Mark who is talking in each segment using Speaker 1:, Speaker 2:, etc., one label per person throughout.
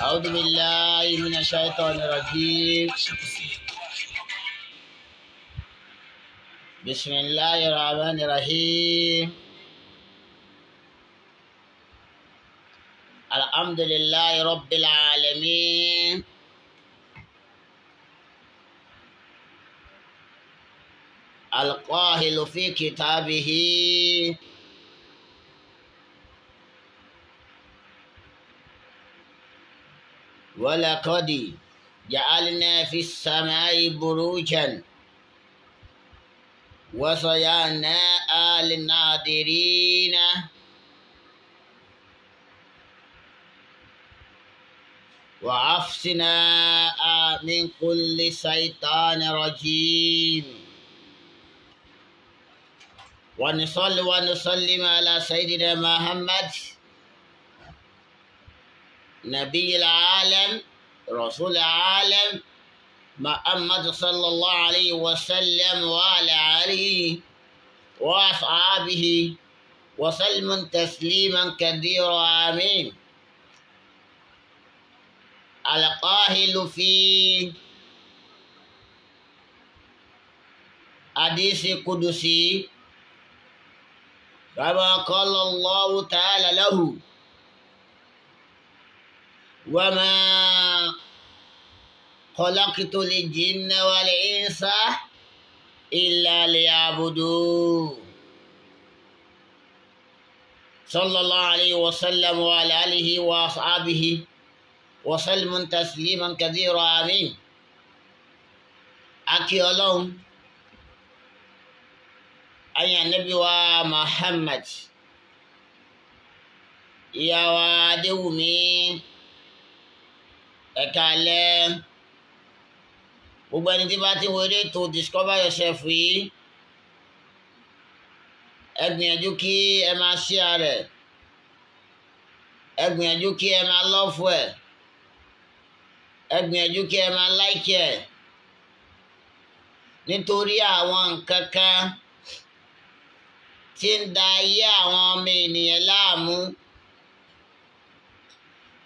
Speaker 1: أعوذ بالله من الشيطان الرجيم. بسم الله الرحمن الرحيم. الحمد لله رب العالمين، القاهر في كتابه ولقد جعلنا في السماء بروجا وصياناها للناظرين وعفسنا من كل شيطان رجيم، ونصلي ونسلم على سيدنا محمد نبي العالم رسول العالم محمد صلى الله عليه وسلم وعلى آله وأصحابه وسلم تسليما كثيرا آمين. القاهر في حديث قدسي كما قال الله تعالى له: وما خلقت الجن والإنس إلا ليعبدون، صلى الله عليه وسلم وعلى آله وأصحابه وسلم تسليما كثيرا آمين. Akí Ọlọ́run, ayé Ànábì wa Muhammad, ìyá wa Adéwùmí, ẹ káalẹ́. Gbogbo ẹni tí bá ti wọlé tó Discover Yourself yìí, ẹ gbìyànjú kí ẹ máa share rẹ̀, ẹ gbìyànjú kí ẹ máa love ẹ̀, ẹ gbìyànjú kí ẹ máa like ẹ̀, nítorí àwọn nǹkan kan tí ń da ayé àwọn ọmọ ènìyàn láàmú.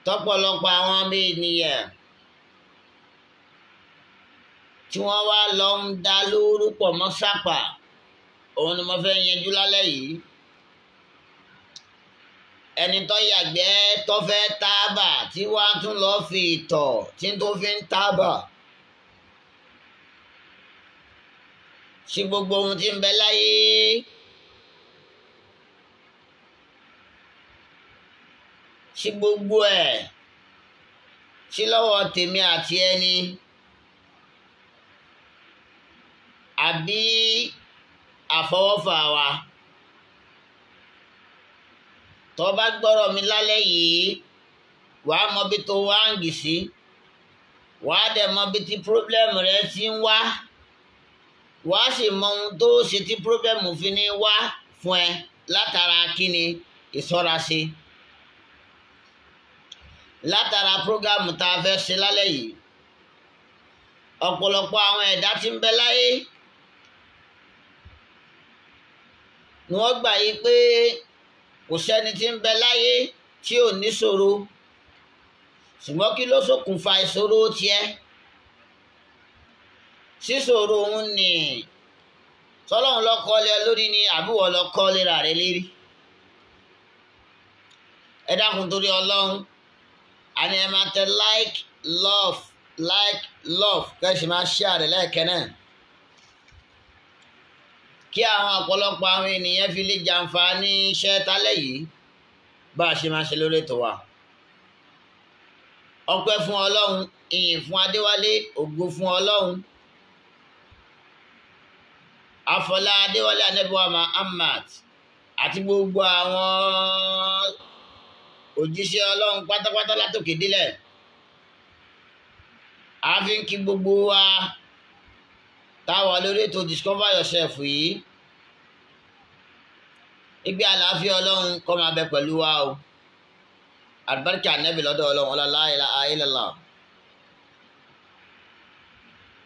Speaker 1: Tọ́pọ̀lọpọ̀ àwọn ọmọ ènìyàn tí wọ́n wá lọ ń da lóru pọ̀ mọ́ sápà, òun ni mo fẹ́ yanjú lálẹ́ yìí. Ẹni tó yàgbẹ́ tó fẹ́ tábà tí wọ́n tún lọ fi ìtọ̀ tí tó fi ń tábà. Sí gbogbo ohun tí ń bẹ láyé sí gbogbo ẹ̀ sí lọ́wọ́ tèmi àti ẹni àbí àfọwọ́fà wa. Tó bá gbọ́rọ̀ mi lálẹ́ yìí, wàá mọ bí tó wá ń gì sí, wàá dẹ̀ mọ bí tí pírọ́blẹ́mù rẹ ti ń wá, wàá sì mọ ohun tó ṣe tí pírọ́blẹ́mù fi ní wá fún ẹ látara kíni ìṣọ́ra ṣe. Látara prógámù tá a fẹ́ ṣe lálẹ́ yìí, ọ̀pọ̀lọpọ̀ àwọn ẹ̀dá tí ń bẹ láyé ni wọ́n gbà yí pé kò sẹ́ni tí ń bẹ láyé tí ò níṣòro, ṣùgbọ́n kí ló ṣokùnfà ìṣòro tiẹ̀? Síṣòro òun ni sọ́lọ́run ló kọ́lé lórí ni àbúwọ̀ ló kọ́lé ra rẹ̀ lérí. Ẹ dákun torí Ọlọ́run, àní ẹ máa tẹ like love kẹ́sì máa share rẹ̀ lẹ́ẹ̀kẹ́ náà, kí àwọn ọ̀pọ̀lọpọ̀ àwọn ènìyàn fi lè jàǹfààní iṣẹ́ tálẹ́ yìí bá a ṣe máa ṣe lórí ètò wa. Ọpẹ́ fún Ọlọ́run, ìyìn fún Adéwálé, ògo fún Ọlọ́run. Afọlá Adéwálé Ànábì wa Muhammad àti gbogbo àwọn òjíṣẹ́ Ọlọ́run pátápátá látòkè délẹ̀. A fi ń kí gbogbo wa táwa lórí ètò Discover Yourself yìí. Ìgbé àlàáfíà Ọlọ́run kó máa bẹ pẹ̀lú wa o. Àlùbáríkà Ànábì lọ́dọ̀ Ọlọ́run, la ilaha illallah.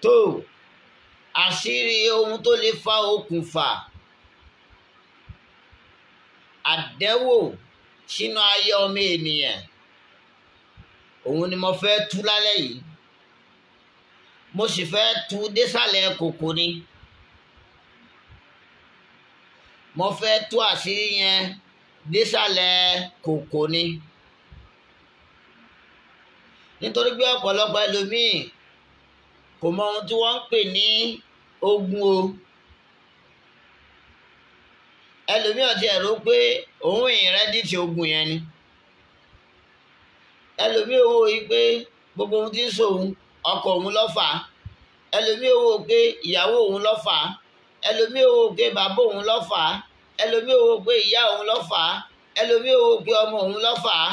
Speaker 1: Tó àṣírí ohun tó lè fa okùnfà àdẹ́wò sínú ayé ọmọ ènìyàn, òun ni mo fẹ́ tú lálẹ́ yìí. Mo sì fẹ́ tú désàlẹ̀ kòkò ni. Mo fẹ́ tú àṣírí yẹn désàlẹ̀ kòkò ni. Nítorí pé ọ̀pọ̀lọpọ̀ ẹlòmíì kò mọ ohun tí wọ́n ń pè ní ogun o. Ẹlòmíì ò tiẹ̀ rò pé òun ìrẹ́dí ti ogun yẹn ni. Ẹlòmíì ò wò yí pé gbogbo ohun tí ń sòun ọkọ òun ló fà á. Ẹlòmíì ò wò pé ìyàwó òun ló fà á. Ẹlòmíì ò wò pé bàbá òun ló fà á. Ẹlòmíì ò wò pé ìyá òun ló fà á. Ẹlòmíì ò wò pé ọmọ òun ló fà á.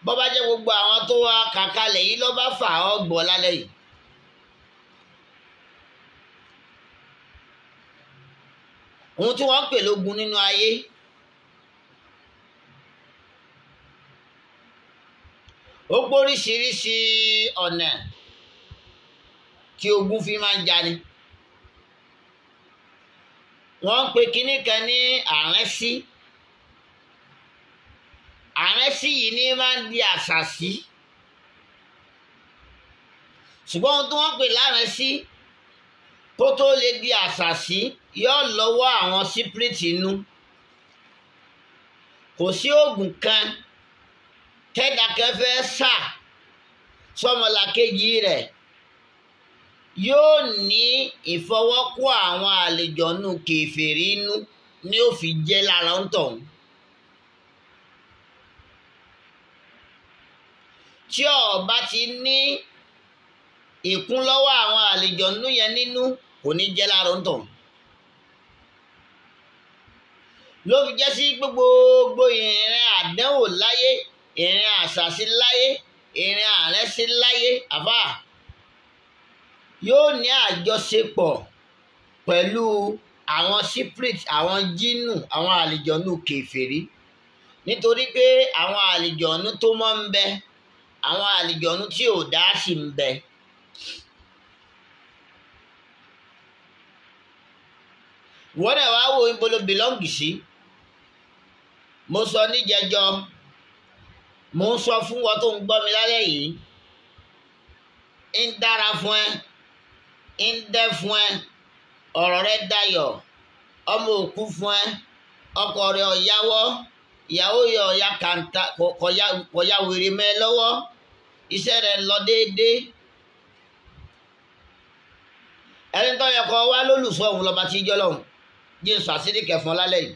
Speaker 1: Bó bá jẹ́ gbogbo àwọn tó wá kàkalẹ̀ yìí ló bá fà ọ́ gbọ́ lálẹ́ yìí. Ohun tí wọ́n ń pè lógun nínú ayé, ó póríṣiríṣi ọ̀nà tí ogun fi máa ń jani. Wọ́n ń pe kinní kan ní àrẹ́sí. Àrẹ́sí yìí ní máa ń di àṣàsí. Ṣùgbọ́n ohun tí wọ́n pè lárẹ́sí tó tó lè di àṣàsí yóò lọ́wọ́ àwọn sípírìtì inú. Kò sí oògùn kan tẹ́dàkẹ́ fẹ́ sà sọ́mọlàkejì rẹ̀ yóò ní ìfọwọ́kọ àwọn àlejòónú kèfèrí inú ní ó fi jẹ́ lára ń tọ̀hún. Tí ó bá ti ní ìkún lọ́wọ́ àwọn àlejòónú yẹn nínú, kò ní jẹ́ lára ń tọ̀hún. Ló fi jẹ́ sí gbogbo ìrìn àdánwò láyé, ìrìn àṣàsí láyé, ìrìn àrẹ́sí láyé, àbá yóò ní àjọṣepọ̀ pẹ̀lú àwọn spirit, àwọn jínù, àwọn àlejòónú kèfèrí. Nítorí pé àwọn àlejòónú tó mọ́ ń bẹ, àwọn àlejòónú tí ò dá sí ń bẹ. Wọ́n dẹ̀ wá wo ibo ló bìlọ́ǹgì sí. Mo sọ níjẹjọ, mo ń sọ fún wọn tó ń gbọ́ mi lálẹ́ yìí ń dára fún ẹ ń dẹ́ fún ẹ ọ̀rọ̀ rẹ dayọ̀ ọmọ òkú fún ẹ ọkọ rẹ ọ̀yáwọ́ ìyàwó yẹ ọ̀yá kàńtà kọ̀yà wèrè mẹ́ lọ́wọ́ iṣẹ́ rẹ lọ déédéé ẹni tó yẹ kó wá lólùsọ òun lọ́ba tí jọ́ lọ́hùn jésù àṣírí kẹfọn lálẹ́ yìí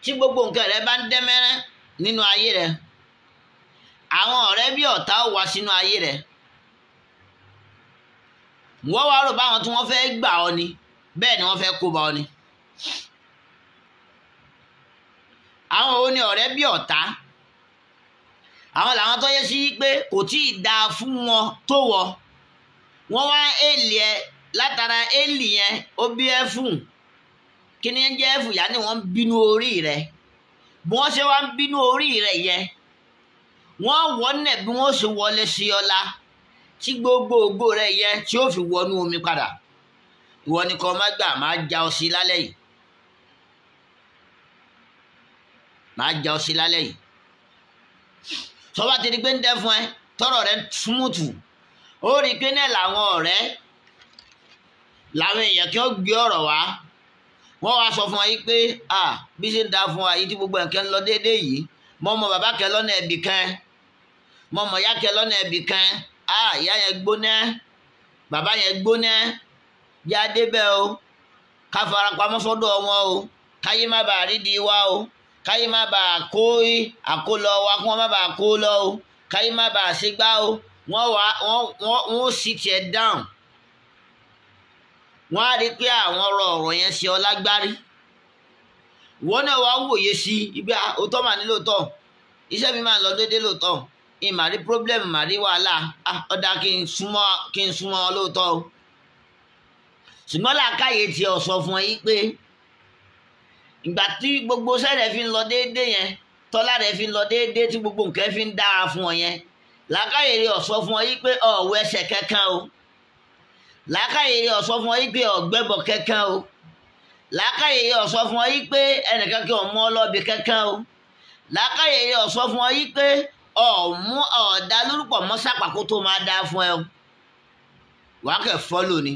Speaker 1: tí gbogbo nǹkan rẹ bá ń dẹ́mẹ́rẹ́ nínú ayé rẹ àwọn ọ̀rẹ́ bí ọ̀tá ó wá sínú ayé rẹ wọ́n wá rò báwọn tí wọ́n fẹ́ gbà ọ ni bẹ́ẹ̀ ni wọ́n fẹ́ kó bá ọ ni àwọn òun ni ọ̀rẹ́ bí ọ̀tá àwọn làwọn tó yẹ sí pé kò tí ì dáa fún wọn tó wọ wọ́n wá èlì ẹ látara èlì yẹn ó bí ẹ fún kí ni ń jẹ́ ẹ̀fù yá ni wọ́n ń bínú orí rẹ bí wọ́n ṣe wá ń bínú orí rẹ yẹn wọ́n wọ́nẹ̀ bí wọ́n ṣe wọlé sí ọlá tí gbogbo ògbó rẹ yẹn tí ó fi wọnú omi padà ìwọ ni kò má gbà má já ọ sí lálẹ́ yìí má já ọ sí lálẹ́ yìí tọ́ba ti di pé ń dẹ́ fún ẹ tọrọ rẹ súnmùtù ó rí i pé náà làwọn ọ̀rẹ́ làwọn èèyàn kí wọ́n gbé ọ̀rọ̀ wá wọ́n wá sọ fún wa yìí pé bí ṣe ń da fún wa yìí tí gbogbo nǹkan ń lọ déédéé yìí mọ́ mọ́ bàbá kẹ lọ́nà ẹ̀bì kan mọ́ mọ́ yá kẹ lọ́nà ẹ̀bì kan ìyá yẹn gbóná bàbá yẹn gbóná yá débẹ̀ o ká fara pamọ́ sọ́dọ̀ wọn o káyé má bàa rídìí wa o káyé má bàa kó àkólọ wa kí wọ́n má bàa kó lọ o káyé má bàa ṣègbà o wọ́n sì tiẹ̀ dáhùn wọ́n á rí i pé àwọn ọ̀rọ̀ yẹn ṣe ọ lágbárí wọ́n náà wá wòye sí ibi òótọ́ mà ní lóòótọ́ iṣẹ́ mi máa ń lọ déédéé lóòótọ́ ìmà rí problem mà rí wàhálà ọ̀dà kí n súnmọ́ ọ lóòótọ́ o ṣùgbọ́n làákàyè tí ọ sọ fún ẹ yí pé ìgbà tí gbogbo sẹ́rẹ̀ fi ń lọ déédéé yẹn tọ́lá rẹ̀ fi ń lọ déédéé tí gbogbo nǹkan fi ń dára fún ọ yẹn làákàyè rẹ̀ ọ sọ fún ọ yí pé ọ̀wọ́ ẹsẹ̀ kankan o làákàyè rẹ̀ ọ sọ fún ọ yí pé ọ̀gbẹ́bọ̀ kankan o làákàyè rẹ̀ ọ sọ fún ọ yí pé ẹnìkan kí ọmọ ọlọ́bì kankan o làákàyè rẹ̀ ọ sọ fún ọ yí pé ọ̀mú ọ̀dà lórúkọ mọ́sápàkó tó máa dá fún ẹ o wàá kẹ́ fọ́lò ni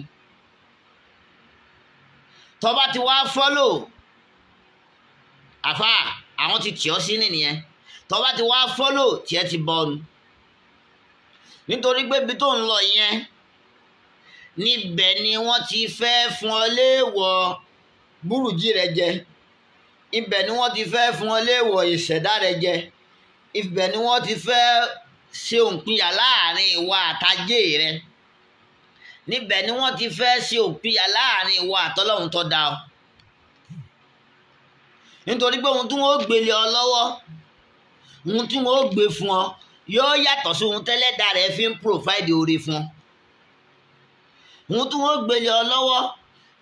Speaker 1: tọ́ba ti wá fọ́lò àfà àwọn ti tì ọ́ sí nìyẹn tọ́ba ti wá fọ́lò tiẹ̀ ti bọ́nu nítorí pé ibi tó ń lọ yẹn níbẹ̀ ni wọ́n ti fẹ́ fún ọ léèwọ̀ búrùjí rẹ jẹ ibẹ̀ ni wọ́n ti fẹ́ fún ọ léèwọ̀ ìṣẹ̀dá rẹ jẹ ibẹ̀ ni wọ́n ti fẹ́ ṣe òǹpinya láàrin ìwà àtàjé rẹ níbẹ̀ ni wọ́n ti fẹ́ ṣe òǹpinya láàrin ìwà àtọ́lọ́hun tó dá ọ nítorí pé ohun tí wọ́n gbélé ọ lọ́wọ́ ohun tí wọ́n gbé fún ọ yóò yàtọ̀ sí ohun tẹ́lẹ̀dá rẹ fi ń provide oore fún ọ ohun tí wọ́n gbélé ọ lọ́wọ́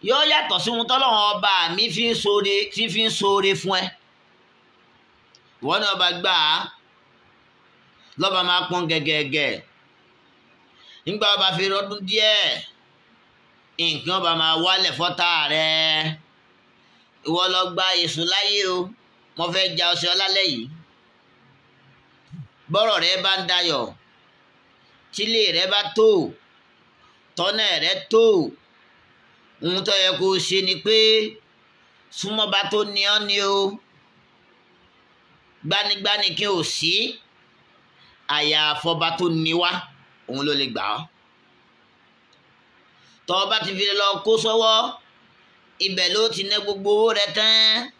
Speaker 1: yóò yàtọ̀ sí ohun tọ́lọ́hun ọba mi fi ń ṣoore fún ẹ ìwọ náà bá gbà á lọ́ba máa pọ́n gẹ́gẹ́gẹ́ nígbà ọba fi rọdún díẹ̀ nǹkan ọba máa wálẹ̀ fọ́tà rẹ ìwọ lọ gba èso láyé o mo fẹ́ ja ọsẹ ọlálẹ́ yìí bọ́rọ̀ rẹ bá ń dayọ̀ tílé rẹ bá tó tọ́nà rẹ tó ohun tó yẹ kó o ṣe ni pé súnmọ́ba tó ní ọ́ ni o gbanigbani kí o sí àyàfọba tó ní wá òun ló lè gbà ọ́ tọ́ ọ bá ti fi lọ kó sọ́wọ́ ibẹ̀ ló ti ná gbogbo owó rẹ tán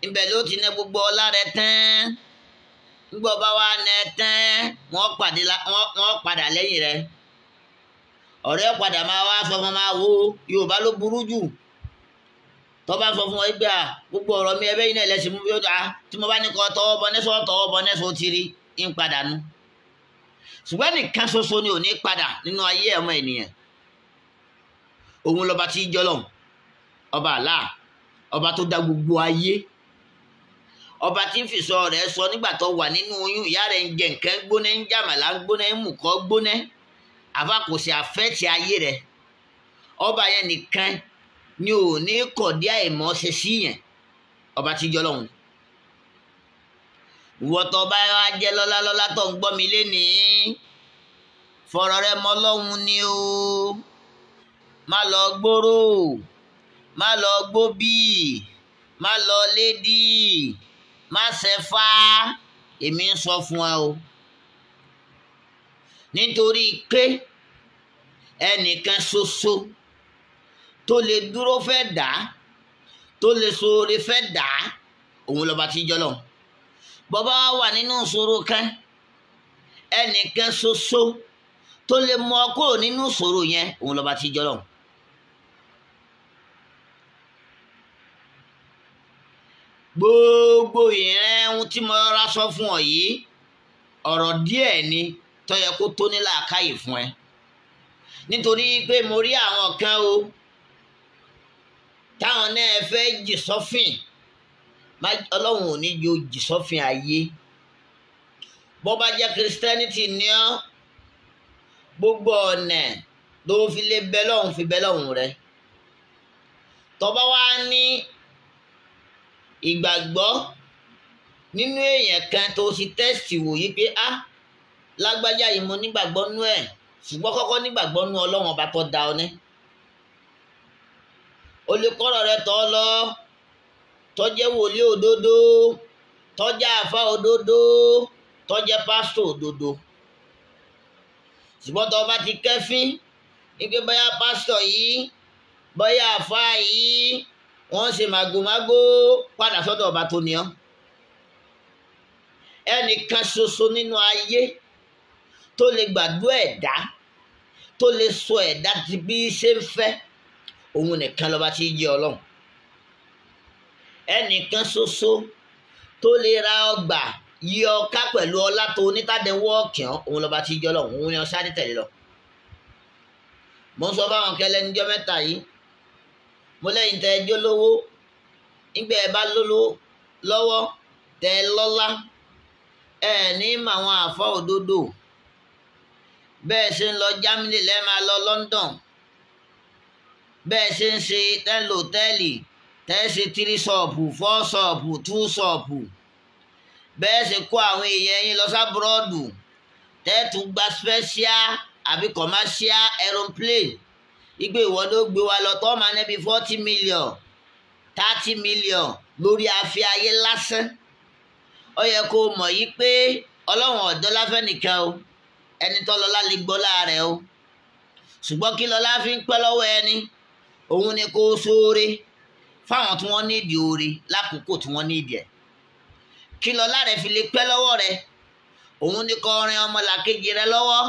Speaker 1: ibẹ̀ ló ti ná gbogbo ọlá rẹ tán nígbà ọba wa ná tán wọ́n padà lẹ́yìn rẹ ọ̀rẹ́ padà máa wá sọ fún máa wo Yorùbá ló burú jù tọ́ bá sọ fún wọn gbà gbogbo ọ̀rọ̀ mi ẹbẹ́ yìí náà lẹ́sìn mú bí ó dáa tí mo bá ní kọ́ tọwọ́ bọ nẹ́sọ̀ ti rí ń padà nu ṣùgbọ́n nìkan ṣoṣo ni ò ní padà nínú ayé ọmọ ènìyàn òun lọ́ba tí í jọlọ́hun ọba àlá ọba tó dá gbogbo ayé ọba tí ń fìsọ rẹ̀ sọ nígbà tó wà nínú oyún ìyá rẹ̀ ń jẹ nǹkan gbóná ń jàmàlà gbóná ń mùkọ́ gbóná àfa kò sí àfẹ́tì ayé rẹ̀ ọba yẹn nìkan ni ò ní kọ̀dí àìmọ́ ṣe sí yẹn ọba tí jọlọ́hun ìwọ́tọ̀ ọba wa jẹ́ lọ́lá tó ń gbọ́ mi lénìí fọ̀rọ̀ rẹ mọ́ Ọlọ́run ni o, má lọ gbóró, má lọ gbóbí, má lọ lédì, má ṣẹ̀fá, èmi ń sọ fún ẹ o. Nítorí pé ẹnìkan ṣoṣo tó lè dúró fẹ́ dà, tó lè ṣoore fẹ́ dà, òun lọ́ba tí jọ́ lọ́hùn. Bọ́bá wà nínú ìṣòro kan, ẹnìkan ṣoṣo tó lè mú ọ kúrò nínú ìṣòro yẹn, òun lọ́ba tí jọ́ lọ́hùn. Gbogbo ìrìn ohun tí mo rọra sọ fún ọ yìí, ọ̀rọ̀ díẹ̀ ni tó yẹ kó tó ní làákàyè fún ẹ. Nítorí pé mo rí àwọn kan o táwọn náà fẹ́ jì sọ́fìn, Ọlọ́run ò ní jẹ́ ó jì sọ́fìn ayé. Bó bá jẹ́ Christianity ni ọ́, gbogbo ọ̀nà ló fi lè bẹ lọ́hùn fi bẹ lọ́hùn rẹ. Tó bá wá ní ìgbàgbọ́ nínú èèyàn kan tó ti tẹ́sítì wò yí pé lágbájá yìí mo nígbàgbọ́ nú ẹ̀, ṣùgbọ́n kọ́kọ́ nígbàgbọ́ nú Ọlọ́run ọba tó dá ọ ní. O lè kọ́rọ̀ rẹ tọ́ lọ, tó jẹ́ wòlíì òdodo, tó jẹ́ àfá òdodo, tó jẹ́ pásítọ̀ òdodo. Ṣùgbọ́n tó bá ti kẹ́fín wípé bóyá pásítọ̀ yìí, bóyá àfá yìí, wọ́n ṣe màgòmágó, padà sọ́dọ̀ ọba tó ní ọ́. Ẹnìkan ṣoṣo nínú ayé tó lè gbàdúrà ẹ̀dá, tó lè sọ ẹ̀dá ti bí ṣe ń fẹ́, òun nìkan lọ́ba tí jẹ́ Ọlọ́run. Ẹnìkan ṣoṣo tó lè ra ọgbà yí ọ ká pẹ̀lú ọlá tó onítàdéwọ́ ọ̀kìn, òun lọ́ba tí jẹ́ Ọlọ́run, òun ni ọ sáré tẹ̀lé lọ. Mo ń sọ fáwọn kẹlẹ́ níjọ́ mẹ́ta yìí, mo lẹ́yìn tẹ́ ẹjọ́ lówó, nígbà ẹ bá lówó lọ́wọ́ tẹ́ lọ́lá, ẹ ní mọ àwọn àfọ́ òdodo. Bẹ́ẹ̀ ṣe ń lọ Germany lẹ́ẹ̀ máa lọ London, bẹ́ẹ̀ ṣe ń ṣe tẹ́lòtẹ́lì, tẹ́ ṣe 3 ṣọ́ọ̀pù 4 ṣọ́ọ̀pù 2 ṣọ́ọ̀pù, bẹ́ẹ̀ ṣe kó àwọn èèyàn yín lọ sábúrọ́dù, tẹ́ tún gba special àbí commercial aeroplane, igbe ìwọ ló gbé wa lọ tó máa nẹ́bi 40 million 30 million lórí afẹ́ ayé lásán. Ó yẹ kó mọ̀ yí pé Ọlọ́run ọ̀dọ́ láfẹ́ nìkan o, ẹni tó lọ́lá lè gbọ́ láàrẹ̀ o. Ṣùgbọ́n kí lọ́lá fi ń pẹ́ lọ́wọ́ ẹni, òun ni kó ṣoore fáwọn tí wọ́n nídìí oore lákòókò tí wọ́n nídìí ẹ̀. Kí lọ́lá rẹ̀ fi lè pẹ́ lọ́wọ́ rẹ̀, òun ni kó rin ọmọlàkejì rẹ lọ́wọ́.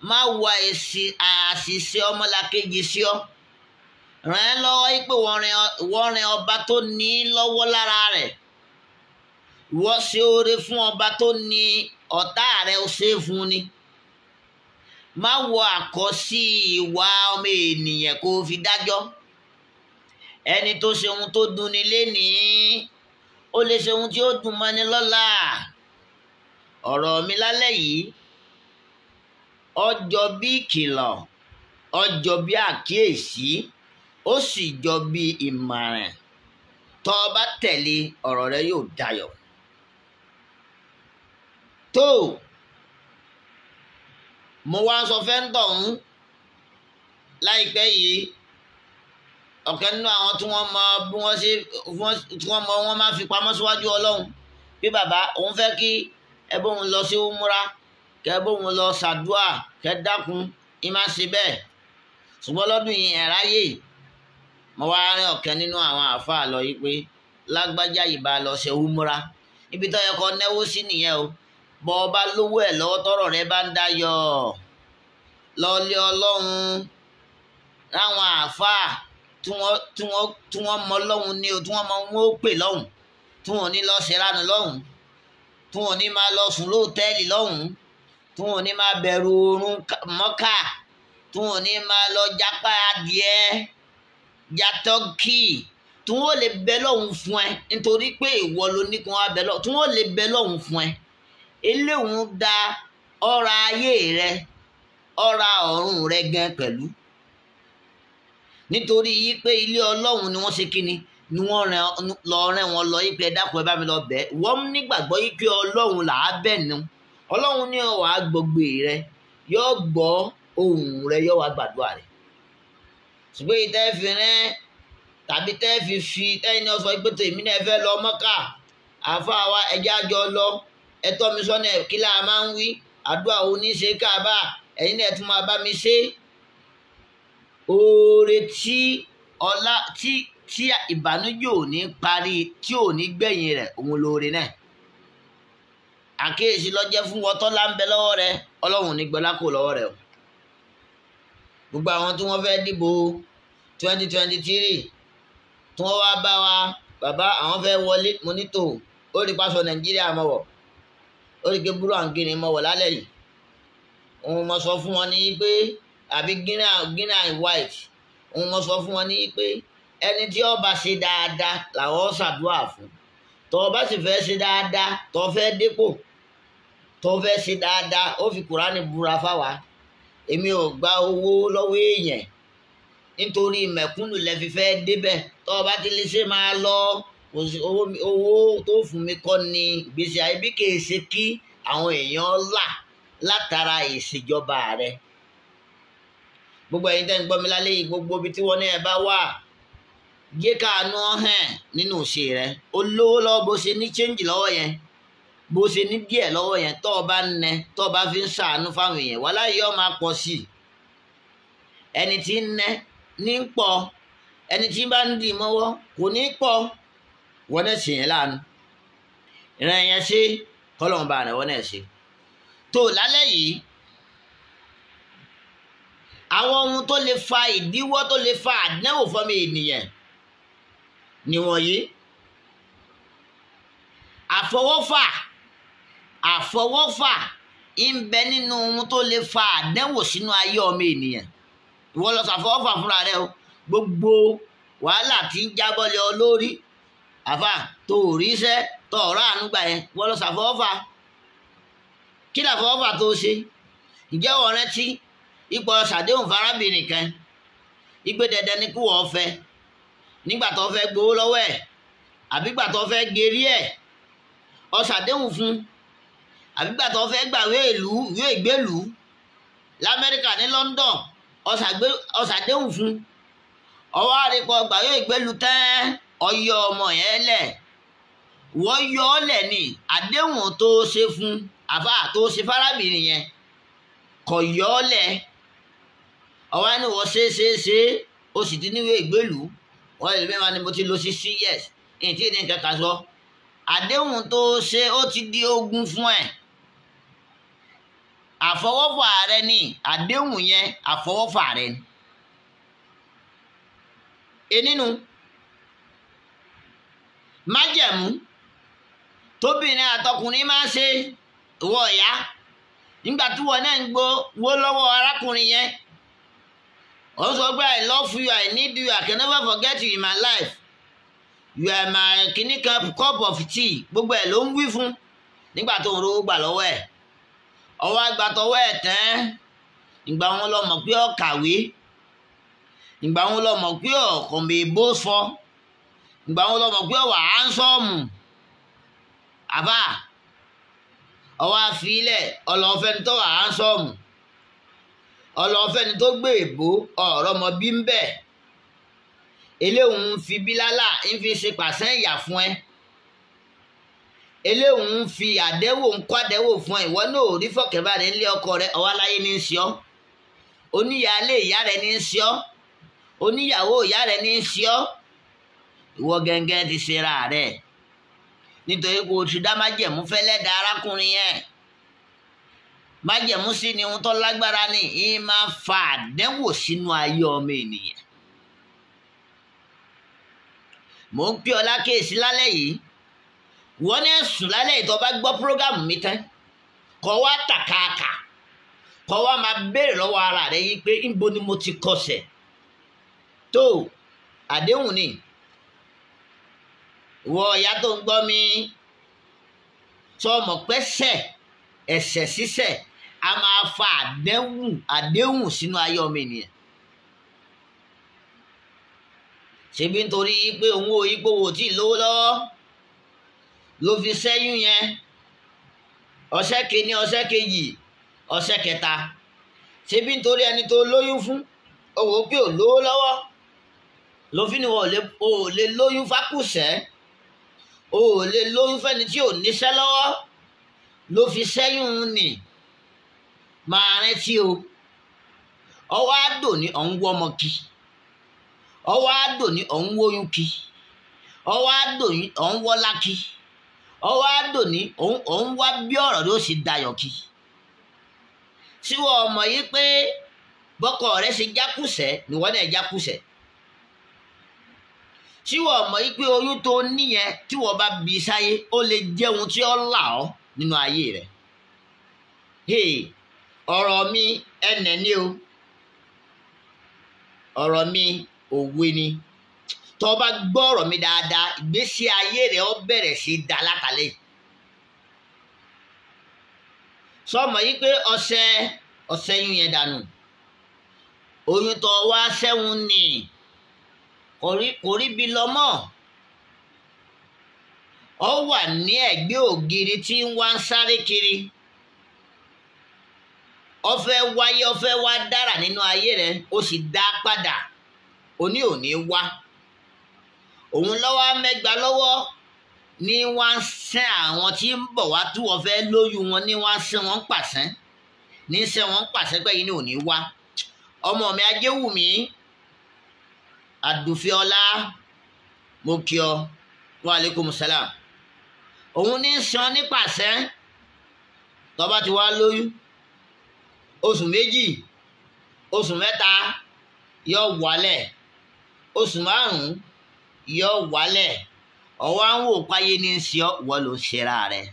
Speaker 1: Má wá àṣìṣe ọmọlàkejì sí ọ, ràn án lọ́wọ́ yí pé wọ́n rin ọba tó ní lọ́wọ́ lára rẹ̀. Wọ́n ṣe oore fún ọba tó ní ọ̀tá rẹ̀, ó ṣe é fún ni. Má wọ àkọ́sí ìwà ọmọ ènìyàn kó fi dájọ́. Ẹni tó ṣe ohun tó dùn ní lénìí, ó lè ṣe ohun tí ó dùn mọ́ni lọ́la. Ọ̀rọ̀ mi lálẹ́ yìí, ó jọ bí ìkìlọ̀, ó jọ bí àkíyèsí, ó sì jọ bí ìmọ̀ràn. Tó o bá tẹ̀lé, ọ̀rọ̀ rẹ yóò dayọ̀. Tó mo wá sọ fẹ́ńtọ̀ ń láìpẹ́ yìí, ọ̀kan nínú àwọn tí wọ́n mọ bí wọ́n máa fi pamọ́ síwájú Ọlọ́run pé bàbá òun fẹ́ kí ẹ bóun lọ sí umura, kẹ bóun lọ ṣàdúà, kẹ dákun ìmá ṣe bẹ́ẹ̀. Ṣùgbọ́n lọ́dún yìí ẹ̀ráyè, mo wá rí ọ̀kan nínú àwọn àáfàá lọ yí pé lágbájá yìí bá lọ ṣe umura, ibi tó yẹ kó náwó sí nìyẹn o. Bọ́ ọ bá lówó ẹ̀ lọ́wọ́ tọ́rọ̀ rẹ bá ń dayọ̀, lọ́ọ́lé Ọlọ́run láwọn àáfàá tí wọ́n mọ Ọlọ́run ní o, tí wọ́n mọ wọn ó pè lọ́hùn, tí wọ́n ní lọ ṣèrànù lọ́hùn, tí wọ́n ní máa lọ sùn lóòtẹ́ẹ̀lì lọ́hùn, tí wọ́n ní máa bẹ̀rù oorun mọ́kà, tí wọ́n ní máa lọ jápá adìẹ, jatọ́kì, tí wọ́n lè bẹ lọ́hùn fún ẹ nítorí pé ìwọ ló ní kí wọ́n bẹ lọ́hùn, tí wọ́n lè bẹ lọ́hùn fún ẹ. Eléhùn da ọ̀rọ̀ ayé rẹ, ọ̀rọ̀ ọ̀run rẹ gan pẹ̀lú. Nítorí yí pé ilé Ọlọ́run ni wọ́n ṣe kíni, ni wọ́n lọ rẹ́ wọn lọ yí pé ẹ dákun ẹ bá mi lọ bẹ̀. Wọ́n nígbàgbọ́ yí pé Ọlọ́run là á bẹ̀ nu. Ọlọ́run ní ọ̀wà gbogbo rẹ yóò gbọ́ ohùn rẹ, yóò wá gbàdúrà rẹ. ṣùgbọ́n ìtẹ́ fi rẹ́ tàbí tẹ́ fi tẹ́yìn náà sọ pé tèmi náà fẹ́ lọ Mọ́kà, àáfàá wa ẹjẹ́ àjọ lọ, ẹ tọ́ mi sọ́nà kí láà máa ń wí, àdúrà oníṣe Káàbà, ẹ̀yin náà tún máa bá mi ṣe. Oore tí ìbànújẹ́ ò ní parí, tí ò ní gbẹ̀yìn rẹ̀, òun lóore náà. Àkíyèsí ló jẹ́ fún wọn tọ́lá ń bẹ lọ́wọ́ rẹ, Ọlọ́run ní gbọ́lá kò lọ́wọ́ rẹ o. Gbogbo àwọn tí wọ́n fẹ́ dìbò 2023 tí wọ́n wá bá wa, bàbá àwọn fẹ́ wọlé, mo ní tò ó rí pásọ Nàìjíríà mọ̀wọ̀, ó rí pé búrọ̀ àǹgìrì mọ̀wọ̀ lálẹ́ yìí. Òun mọ̀ sọ fún wọn ní pé àbí Guinea and white, òun mọ̀ sọ fún wọn ní pé ẹni tí ó bá ṣe dáadáa làwọn ṣàdúrà fún. Tó bá sì fẹ́ ṣe dáadáa, tó fẹ́ dépò, tó fẹ́ ṣe dáadáa, ó fi Kùránì búra fáwa. Èmi ò gba owó lọ́wọ́ èèyàn nítorí mẹ̀kúnnù lẹ fi fẹ́ débẹ̀. Tó bá ti lè ṣe máa lọ, owó tó fún mi kọ́ ni ìgbésí ayé, bí kìí ṣe kí àwọn èèyàn là látara ìṣèjọba rẹ. Gbogbo ẹ̀yin tẹ́ ń gbọ́ mi lálẹ́ yìí, gbogbo ibi tí wọ́n ní ẹ bá wà, jẹ́ káàánú hàn nínú ìṣe rẹ. Olówó lọ́wọ́ bó ṣe ní change lọ́wọ́ yẹn, bó ṣe ní díẹ̀ lọ́wọ́ yẹn, tó o bá nẹ, tó o bá fi ń ṣàánú fáwọn èèyàn, wàhálà yìí ó máa pọ̀ sí i. Ẹni tí ń nẹ ní ń pọ̀, ẹni tí bá ń dì mọ́wọ́ kò ní pọ̀. Wọ́n náà ṣe yẹn láàánú, ìran yẹn ṣe kọ́lọ́mùbá rẹ̀ wọ́n náà ṣe. Tó lálẹ́ yìí, àwọn ohun tó lè fa ìdíwọ́, tó lè fa àdánwò fọ́mọ ènìyàn nìwọ̀nyí. Àfọwọ́fà ń bẹ nínú ohun tó lè fa àdánwò sínú ayé ọmọ ènìyàn. Ìwọ lọ ṣàfọwọ́fà fúnra rẹ o. Gbogbo wàhálà tí ń jábọ́ lé ọ lórí, àfà tó rí iṣẹ́ tó ọ̀rọ̀ àánú gbà yẹn, ìwọ lọ ṣàfọwọ́fà. Kí làfọwọ́fà tó ṣe? Ǹjẹ́ wọ́n rántí ipò ṣàdéhùn fárábìnrin kan, ìgbé dandan ni kí wọ́n fẹ́ nígbà tó fẹ́ gbowó lọ́wọ́ ẹ̀, àbígbà tó fẹ́ gerí ẹ̀, ó ṣàdéhùn fún, àbígbà tó fẹ́ gbàwé ìwé ìgbélú l'Amẹ́ríkà ní London, ó ṣàdéhùn fún. Ọwọ́ àríkọ gbàwé ìgbélú tẹ́ ọyọ ọmọ yẹn lẹ̀, wọ́n yọ ọ́ lẹ̀ ní àdéhùn tó ṣe fún àfà tó ṣe fárábìnrin yẹn kò yọ ọ́ lẹ̀. Ọwọ́ ni wọ́n ṣe ó sì ti níwèé ìgbélú, wọ́n lè mẹ́wàá ni mo ti lò 60 years èyí tí ní nǹkan kan sọ. Àdéhùn tó ṣe ó ti di ogun fún ẹ̀. Àfọwọ́fà rẹ ni àdéhùn yẹn, àfọwọ́fà rẹ ni. Nínú májẹ̀mú tóbìnrin àtọkùnrin máa ṣe, ìwọ ìyá, nígbà tí wọn náà ń gbowó lọ́wọ́ arákùnrin yẹn, ó sọ pé I love you, I need you, I can never forget you in my life, you are my kìíní cup of tea, gbogbo ẹ̀ ló ń wí fún nígbà tó ń rówó gbà lọ́wọ́ ẹ̀. Ọwọ́ àgbà tọwọ́ ẹ̀ tán, ìgbà wọn lọ mọ̀ pé ó kàwé, ìgbà wọn lọ mọ̀ pé ó kọ̀mọ̀ èbó sọ, ìgbà wọn lọ mọ̀ pé ó wà hánsọ́ọ̀mù. Àbá ọwọ́ àfilẹ̀ ọlọ́ọ̀fẹ́ni tó wà hánsọ́ọ̀mù, ọlọ́ọ̀fẹ́ni tó gbé èbó ọ̀rọ̀ mọ bí ń bẹ̀. Eléhùn ń fi bílálà ń fi ṣe pàṣẹ ìyà fún ẹ. Eléhùn ń fi àdẹ́wò ń kọ́ àdẹ́wò fún ẹ. Ìwọ náà ò rí fọ̀kẹ́bàrẹ̀ ńlé ọkọ rẹ, ọwọ́ aláyé ní í ṣe ọ́. Oníyàálé ìyá rẹ ní í ṣe ọ́. Oníyàwó ìyá rẹ ní í ṣe ọ́. Ìwọ gẹ́gẹ́ ti ṣera rẹ̀ nítorí pé o ti dá májẹ̀mú fẹ́lẹ́ da arákùnrin yẹn. Májẹ̀mú sí ni ohun tó lágbára ni, ìyí máa fa àdánwò sínú ayé ọmọ ènìyàn. Mò ń pè ọ́ lákèésí lálẹ́ yìí, wọ́n ní ẹ̀sùn lálẹ́ yìí tó bá gbọ́ prógámù mi tán, kọ́ wá tàkàkà, kọ́ wá máa béèrè lọ́wọ́ ara rẹ̀ yìí pé níbo ni mo ti kọsẹ̀. Tó àdéhùn ni ìwọ ìyá tó ń gbọ́ mi, tó mọ̀ pẹ́sẹ̀ ẹ̀ṣẹ̀ ṣíṣẹ̀ a máa fa àdéhùn sínú ayé ọmọ ènìyàn. Ṣebí nítorí pé òun ò yípo wò tí lówó lọ́wọ́ ló fi ṣẹ́yún yẹn, ọ̀sẹ̀ kìíní, ọ̀sẹ̀ kejì, ọ̀sẹ̀ kẹta, ṣebí nítorí ẹni tó lóyún fún ó wò ó pé ò lówó lọ́wọ́ ló fi ni wọn ò lè lóyún fákùsẹ́ ò lè lóyún fẹ́ni tí ò níṣẹ́ lọ́wọ́ ló fi ṣẹ́yún nì máa rántí o ọwọ́ àdò ní ọ̀hún wọ́mọ kí ọwọ́ àdò ní ọ̀hún wóyún kí ọwọ́ àdò ní ọ̀hún wọ́lá kí ọwọ́ àdò ní ọ̀hún wá bí ọ̀rọ̀ ló sì dayọ̀ kí tí wọ́n mọ̀ yí pé bọ́kọ rẹ̀ ṣe jákùsẹ̀ níwọ́n náà jákùsẹ̀ tí wọ́n mọ̀ yí pé oyún tó níyẹn tí wọ́n bá bí sáyé ó lè jẹ́ ohun tí ó là ọ́ nínú ayé rẹ̀ ọ̀rọ̀ mi ẹnẹ̀ ni o ọ̀rọ̀ mi òwe ni tó bá gbọ́ ọ̀rọ̀ mi dáadáa ìgbésí ayé rẹ̀ ó bẹ̀rẹ̀ sí da látàlẹ́ sọmọ yìí pé ọṣẹ yún yẹn dànù oyún tó wá sẹ́wọ̀n ni kò rí bí lọ́mọ ọ wà ní ẹ̀gbẹ́ ògiri tí ń wá ń sáré kiri ó fẹ́ wáyé ó fẹ́ wá dára nínú ayé rẹ̀ ó sì dá padà òní wá òun lọ́wọ́ mẹ́gbàá lọ́wọ́ ní wọ́n ń sẹ́ àwọn tí ń bọ̀ wá tí wọ́n fẹ́ lóyún wọn ní wọ́n ń sẹ́ wọn pàṣẹ ní sẹ́ wọn pàṣẹ pé yìí ní òní wá ọmọ mi Ajéwùmí Àdùfẹ́ọlá mo kí ọ wa alaikum salam òun ní sàn nípasẹ̀ tó bá ti wá lóyún oṣù méjì oṣù mẹ́ta yóò wálẹ̀ oṣù márùn-ún yóò wálẹ̀ ọwọ́ àwọn òpáyé ní í ṣe ọ́ wọ́n ló ń ṣera rẹ̀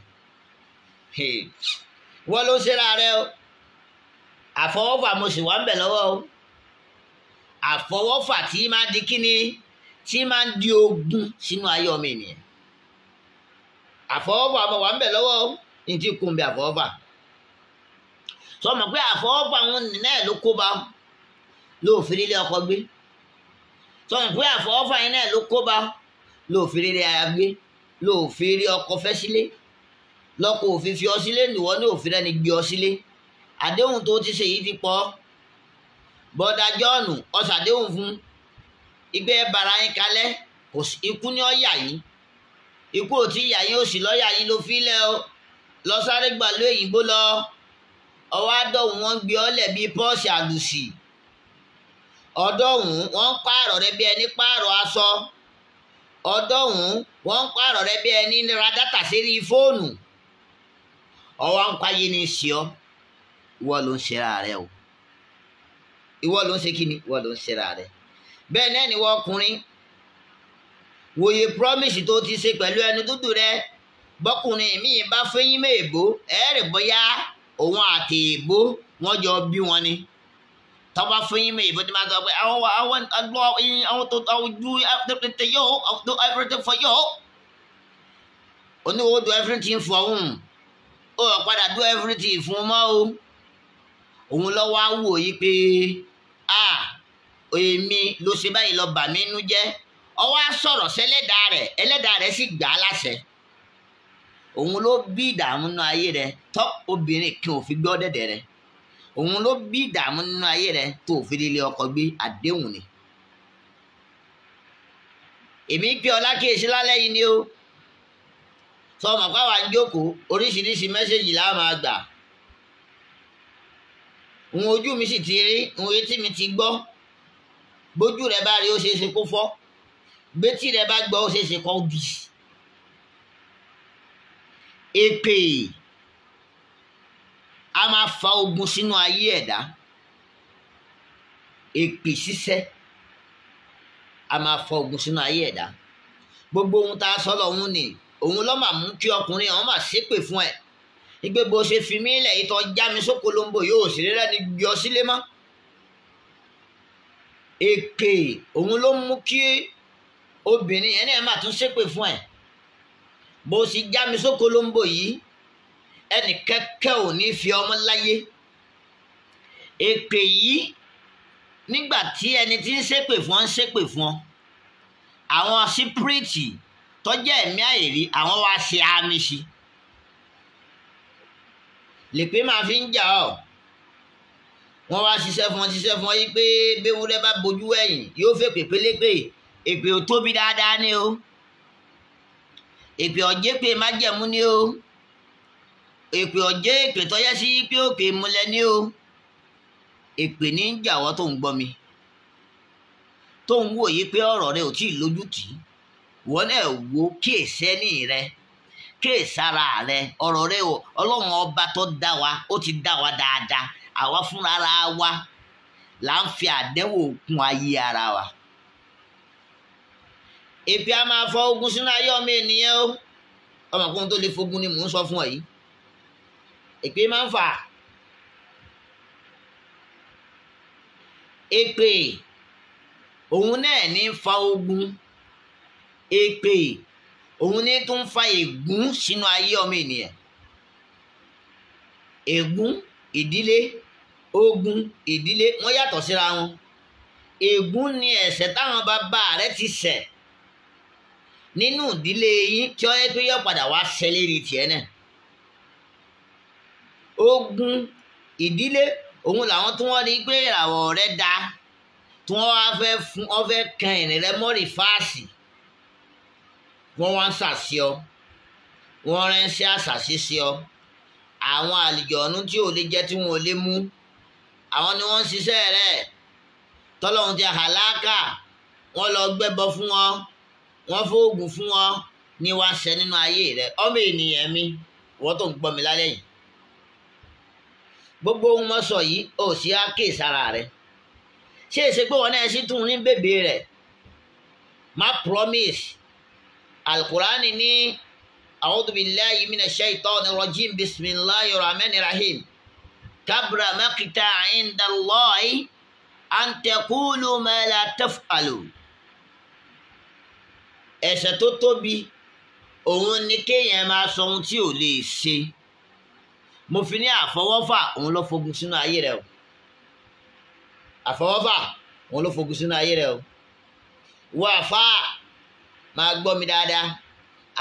Speaker 1: wọ́n ló ń ṣera rẹ̀ o àfọwọ́fà mo sì wá ń bẹ̀ lọ́wọ́ o àfọwọ́fà tí máa di kíni tí máa ń di ogun sínú ayé ọmọ ènìyàn àfọwọ́fà mo wà ń bẹ̀ lọ́wọ́ o ní ti kún bí àfọwọ́fà sọmọ pé àfọwọ́fà wọn náà ló kó bá lóòfin ilé ọkọ gbé sọmọ pé àfọwọ́fà yẹn náà ló kó bá lóòfin rí aya gbé lóòfin rí ọkọ fẹ́ sílé lọ́kọ òfin fi ọ sílé nìwọ ní òfin rẹ̀ ní gbé ọ sílé àdéhùn tó ti ṣe yìí ti pọ̀ bọ́dà jọ́ọ̀nù ọ̀sàdéhùn fún ìgbẹ́ bara yín kalẹ̀ kò sí ikú ní ọ̀yà yìí ikú ò tí ìyá yín ò sì lọ́ọ̀yà yìí ló filẹ̀ o lọ sáré gbà ló òyìnbó lọ ọwọ́ àdọ̀hún wọn gbé ọ lẹ̀ bíi pọ́ọ̀sì àlùsì ọ̀dọ̀hún wọn pààrọ̀ rẹ bí ẹni pààrọ̀ aṣọ ọ̀dọ̀hún wọn pààrọ̀ rẹ bí ẹni ra dátà sérí fóònù ọwọ́ ń pààyè ní sí ọ ìwọ ló ń ṣera rẹ o ìwọ ló ń ṣe kíni ìwọ ló ń ṣera rẹ bẹ́ẹ̀ náà ni wọ́n ọkùnrin wòye promise tó ti ṣe pẹ̀lú ẹnu dúdú rẹ bọ́kùnrin míì bá fẹ́yìn mẹ́ẹ̀bó ẹ̀ẹ́rì bóyá òun àti èèbó wọ́n jọ bí wọn ni tọ́ba fẹ́yìn mẹ́ẹ̀bó ti máa sọ pé àwọn tó do everything yóò do everything for yóò oníwó do everything for òun ó padà do everything fún mọ́ o òun lọ́wọ́ á wò yí pé èmi ló ṣe báyìí lọ bà mí nú jẹ́ ọwọ́ á sọ̀rọ̀ sẹ́lẹ̀dá rẹ̀ ẹlẹ́dàá rẹ̀ sì gbà á láṣẹ òun ló bí ìdààmú nínú ayé rẹ̀ tọ́ obìnrin kí n ò fi gbọ́ dẹ̀dẹ̀ rẹ̀ òun ló bí ìdààmú nínú ayé rẹ̀ tó ò fi délé ọkọ gbé àdéhùn ni èmi pé ọlá kíyèsí lálẹ́ yìí ni ó sọ ma pàwọ́ à ń jókòó oríṣiríṣi mẹ́sẹ̀gì la máa gbà òun ojú mi sì ti rí òun etí mi ti gbọ́ bójú rẹ̀ bá rí ó ṣeé ṣe kó fọ́ bétí rẹ̀ bá gbọ́ ó ṣeé ṣe kó bì èpè a máa fa ogun sínú ayé ẹ̀dá èpè ṣíṣẹ́ a máa fa ogun sínú ayé ẹ̀dá gbogbo ohun tá a sọ lọ́hún ni òun ló máa mú kí ọkùnrin àwọn máa ṣépè fún ẹ̀ ìgbé bó ṣe fi mí lẹ̀ ìtọ́ já mi sóko lóńbò yóò sì rírẹ́ ni gbé ọ sílé mọ́ èpè òun ló mú kí obìnrin yẹn náà máa tún ṣépè fún ẹ̀ bó ṣe já mi sóko lóńbò yìí ẹnì kẹ́kẹ́ ò ní fi ọmọ láyé èpè yìí nígbà tí ẹni tí ń ṣépè fún ọ ń ṣépè fún ọ àwọn sípírìtì tọ́jú ẹ̀mí àìrí àwọn wá ṣe àmì sí lèpè máa fi ń jà ọ́ wọ́n wá ṣiṣẹ́ fún ọ yí pé béwúrẹ́ bá bojú ẹ̀yìn yóò fẹ́ pèpélépè èpè ò tóbi dáadáa ni o èpè ọ̀jẹ́ pé májẹ̀mú ni o èpè ọ̀jẹ́ èpè tọ́yẹ́ sí pé òkè múlẹ̀ ni o èpè ní ń jàwọ́ tó ń gbọ́ mi tó ń wòye pé ọ̀rọ̀ rẹ ò tí ì lójútì wọ́n náà wo kíyèsẹ́ni rẹ kíyèsára rẹ ọ̀rọ̀ rẹ o ọlọ́run ọba tó dá wa ó ti dá wa dáadáa àwa fúnra wa là ń fi àdẹ́wò kún ayé ara wa. Èpè a máa fọ ogun sínú ayé ọmọ ènìyàn o ọmọkùnrin tó lè fogun ni mò ń sọ fún ọ yìí èpè máa ń fà èpè òun náà ní fa ogun èpè òun ní tún fa ègún sínú ayé ọmọ ènìyàn ègún ìdílé ogun ìdílé wọ́n yàtọ̀ síra wọn ègún ni ẹ̀ṣẹ̀ táwọn bàbá rẹ ti ṣẹ̀ nínú ìdílé yín tí ó yẹ pé yóò padà wá ṣẹlẹ́rì tiẹ̀ náà ogun ìdílé òun làwọn tí wọ́n rí pé ìràwọ̀ rẹ da tí wọ́n wá fẹ́ fún ọ fẹ́ kan ìrìn rẹ mọ́rì fáàsì wọ́n wá ń ṣàṣì ọ wọ́n ránṣẹ́ àṣàṣì sí ọ àwọn àlìjọ̀nú tí ò lè jẹ́ tí wọn ò lè mú àwọn ni wọ́n ń ṣiṣẹ́ rẹ̀ tọ́lọ́run ti hàlákà wọ́n lọ gbẹ́bọ fún wọn wọ́n fóògùn fún wọn ní wá ṣẹ nínú ayé rẹ̀ ọmọ ènìyàn mi wọ́n tó ń gbọ́ mi lálẹ́ yìí gbogbo ohun mọ́ sọ yìí ò sí àkíyèsára rẹ̀ ṣé èsè pé wọn náà sì tún ní bèbè rẹ̀ má promise alukurani ní a'udhu billahi minash shaitani rajim bismillahir rahmanir rahim kabra maqta inda Allahi an taqulu ma la taf'alu ẹ̀ṣẹ̀ tó tóbi òun ni kéèyàn máa sọ ohun tí ò lè ṣe mo fi ní àfọwọ́fà òun ló fogun sínú ayé rẹ o àfọwọ́fà òun ló fogun sínú ayé rẹ o wọ́n àfà máa gbọ́ mi dáadáa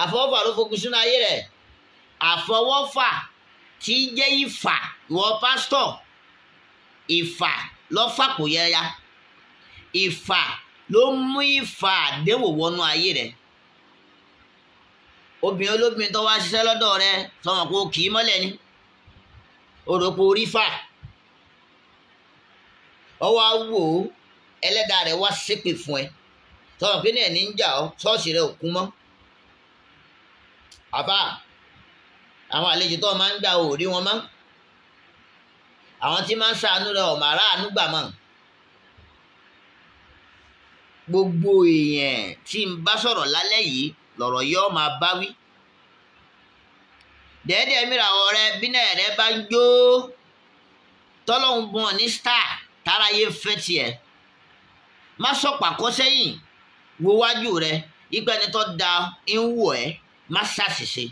Speaker 1: àfọwọ́fà ló fogun sínú ayé rẹ àfọwọ́fà tí jẹ́ ìfà ìwọ pásítọ̀ ìfà lọ́fà kò yẹra ìfà ló mú ìfà àdéhùn wọnú ayé rẹ obìnrin olóbìnrin tó wá ṣiṣẹ́ lọ́dọ̀ rẹ sọmọ kó kì í mọ́lẹ̀ ni òròpó orí fà ọwọ́ awò ẹlẹ́dàá rẹ wá ṣépè fún ẹ sọmọ pé náà ní ń jà ọ́ ṣọ́ọ̀ṣì rẹ ò kún mọ́ àbá àwọn àlejò tó máa ń gbà ò rí wọn mọ́ àwọn tí máa ń ṣàánú rẹ ọ̀mà aráàánú gbà mọ́ gbogbo èèyàn tí ń bá sọ̀rọ̀ lálẹ́ yìí lọ̀rọ̀ yóò máa bá wí dẹ́ẹ́dẹ́ mìràwọ̀ rẹ bínú rẹ bá ń jó tọ́lọ́hún bùn ní star táráyé fẹ́ tiẹ̀ má sọ̀pà kọ́ sẹ́yìn wo wájú rẹ ìpẹ́ni tó da ń wò ẹ́ má ṣàṣìṣe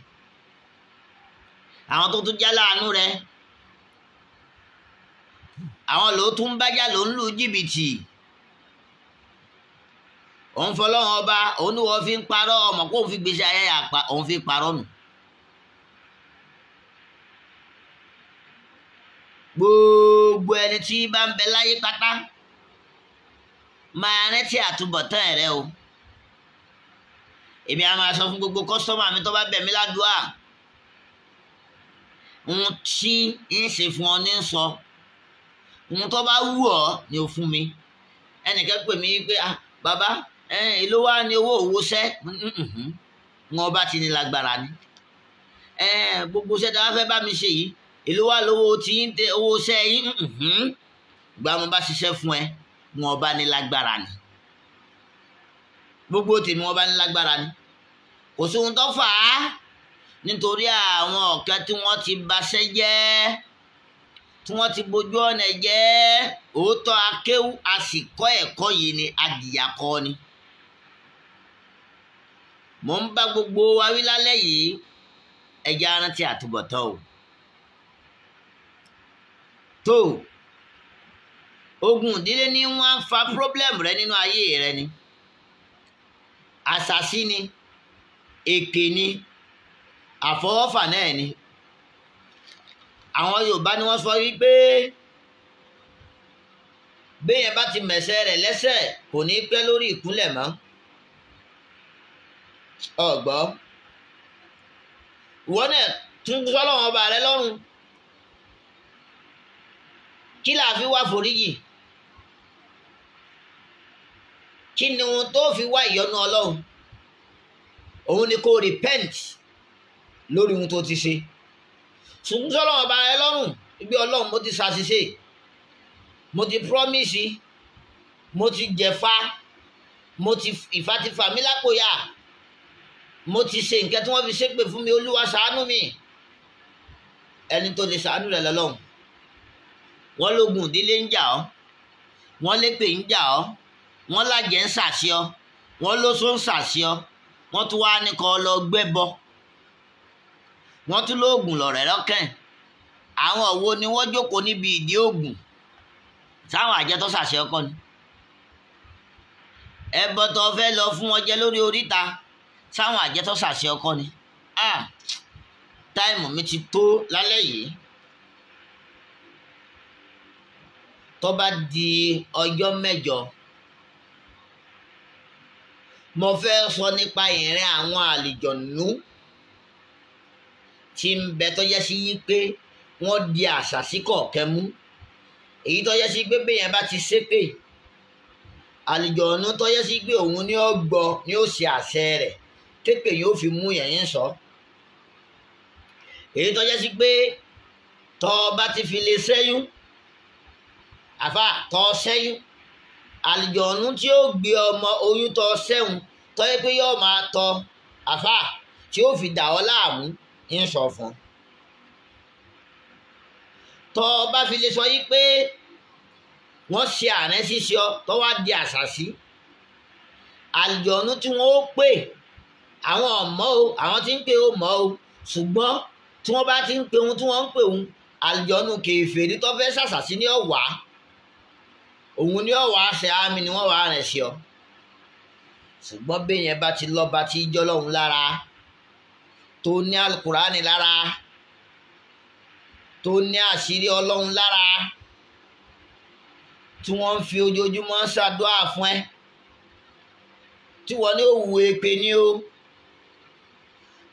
Speaker 1: àwọn tó tún já láàánú rẹ àwọn ló tún bájá ló ń lu jìbìtì òun fọlọ́run ọba òun ni wọ́n fi ń parọ́ ọmọ kó òun fi gbèsè ayé àpá òun fi parọ́ nù. gbogbo ẹni tí bá ń bẹ láyé pátá máa rántí àtúbọ̀tán rẹ o èmi á máa sọ fún gbogbo kọ́sítọ́mà mi tó bá bẹ̀ mí ládùúà ohun tí ń ṣe fún ọ ní sọ ohun tó bá wù ọ́ ni ó fún mi ẹnìkan pè mí pé ah bàbá èló wá ní owó sẹ́ wọn bá ti ní lágbára ni gbogbo iṣẹ́ tí wọ́n fẹ́ bá mi ṣe yìí èló wá lówó tí ń tẹ owó sẹ́ yín gba mo bá ṣiṣẹ́ fún ẹ wọn bá ní lágbára ni gbogbo tèmi wọn bá ní lágbára ni kò sí ohun tó fà á nítorí àwọn ọ̀kẹ́ tí wọ́n ti baṣẹ́ jẹ́ tí wọ́n ti bójú ọ̀nà jẹ́ òótọ́ akéwú a sì kọ́ ẹ̀kọ́ yìí ni adìyàkọ́ ni. mo ń bá gbogbo wa wí lálẹ́ yìí ẹja rántí àtúbọ̀tán o. tó ogun ìdílé ní wọ́n fa problem rẹ nínú ayé rẹ ni àṣàsí ni èké ni àfọwọ́fà náà ni àwọn Yorùbá ni wọ́n sọ wípé béèyàn bá ti mẹ̀sẹ̀ rẹ̀ lẹ́sẹ̀ kò ní pẹ́ lórí ìkúnlẹ̀ mọ́ ọ̀gbọ́ ìwọ náà tún sọ́lọ́wọ́n ọba rẹ lọ́rùn kí là fi wá foríjì kí ni ohun tó fi wá ìyọ́nú Ọlọ́run òun ni kó repent lórí ohun tó ti ṣe ṣùgbọ́n sọ́lọ́wọ́n ọba rẹ lọ́rùn gbé Ọlọ́run mo ti ṣàṣìṣe mo ti promise mo ti jẹ̀fà mo ti ìfà ti fà mí lápòyà mo ti ṣe nǹkan tí wọ́n fi ṣépè fún mi Olúwa ṣàánú mi ẹni tó lè ṣàánú rẹ̀ lọ́lọ́run wọ́n lógun ìdílé ń jà ọ́ wọ́n lépè ń jà ọ́ wọ́n lájẹ́ ń ṣàṣì ọ́ wọ́n lóṣó ń ṣàṣì ọ́ wọ́n tún wá ní kó lọ gbẹ́bọ wọ́n tún lóògùn lọ̀rẹ́ lọ́kàn àwọn wo ni wọ́n jókòó níbi ìdí òògùn sáwọn àjẹ́ tó ṣàṣì ọkọ ni ẹbọ tó fẹ́ lọ fún wọn jẹ lórí oríta sáwọn àjẹ́ tó ṣàṣì ọkọ ni táìmù mi ti tó lálẹ́ yìí tó bá di ọjọ́ mẹ́jọ mo fẹ́ sọ nípa ìrìn àwọn àlìjọ̀nú tí ń bẹ tó yẹ sí yí pé wọ́n di àṣàsí kọ̀ọ̀kẹ́ mú èyí tó yẹ sí pé béèyàn bá ti ṣépè àlìjọ̀nú tó yẹ sí pé òun ni ó gbọ́ ni ó ṣe àṣẹ rẹ̀ tépè yóò fi mú yẹ̀yìn sọ èyí tó yẹ sí pé tó bá ti fi lè ṣẹ́yún àfà tó ṣẹ́yún àlìjọ̀nú tí ó gbé ọmọ oyún tó ṣẹ́hun tó yẹ pé yóò máa tọ àfà tí ó fi dà ọ́ láàmú ń sọ fún tó bá fi lè sọ yí pé wọ́n ṣe àrẹ́ ṣíṣe ọ tó wá di àṣàṣì àlìjọ̀nú tí wọ́n ó pè àwọn ọmọ o àwọn tí ń pè ó mọ́ o ṣùgbọ́n tí wọ́n bá ti ń pè ohun tí wọ́n ń pè ohun àlìjọ̀nú kèfèrí tó fẹ́ ṣàṣàṣì ní ọ̀wá òun ní ọ̀wá ṣe àmì ni wọ́n wà rẹ̀ sí ọ ṣùgbọ́n béèyàn bá ti lọ́ba tí í jọ́lọ́hun lára tó ní alukurani lára tó ní àṣírí Ọlọ́run lára tí wọ́n ń fi ojoojúmọ́ ṣàdúrà fún ẹ tí wọ́n ní òwú èpè ní o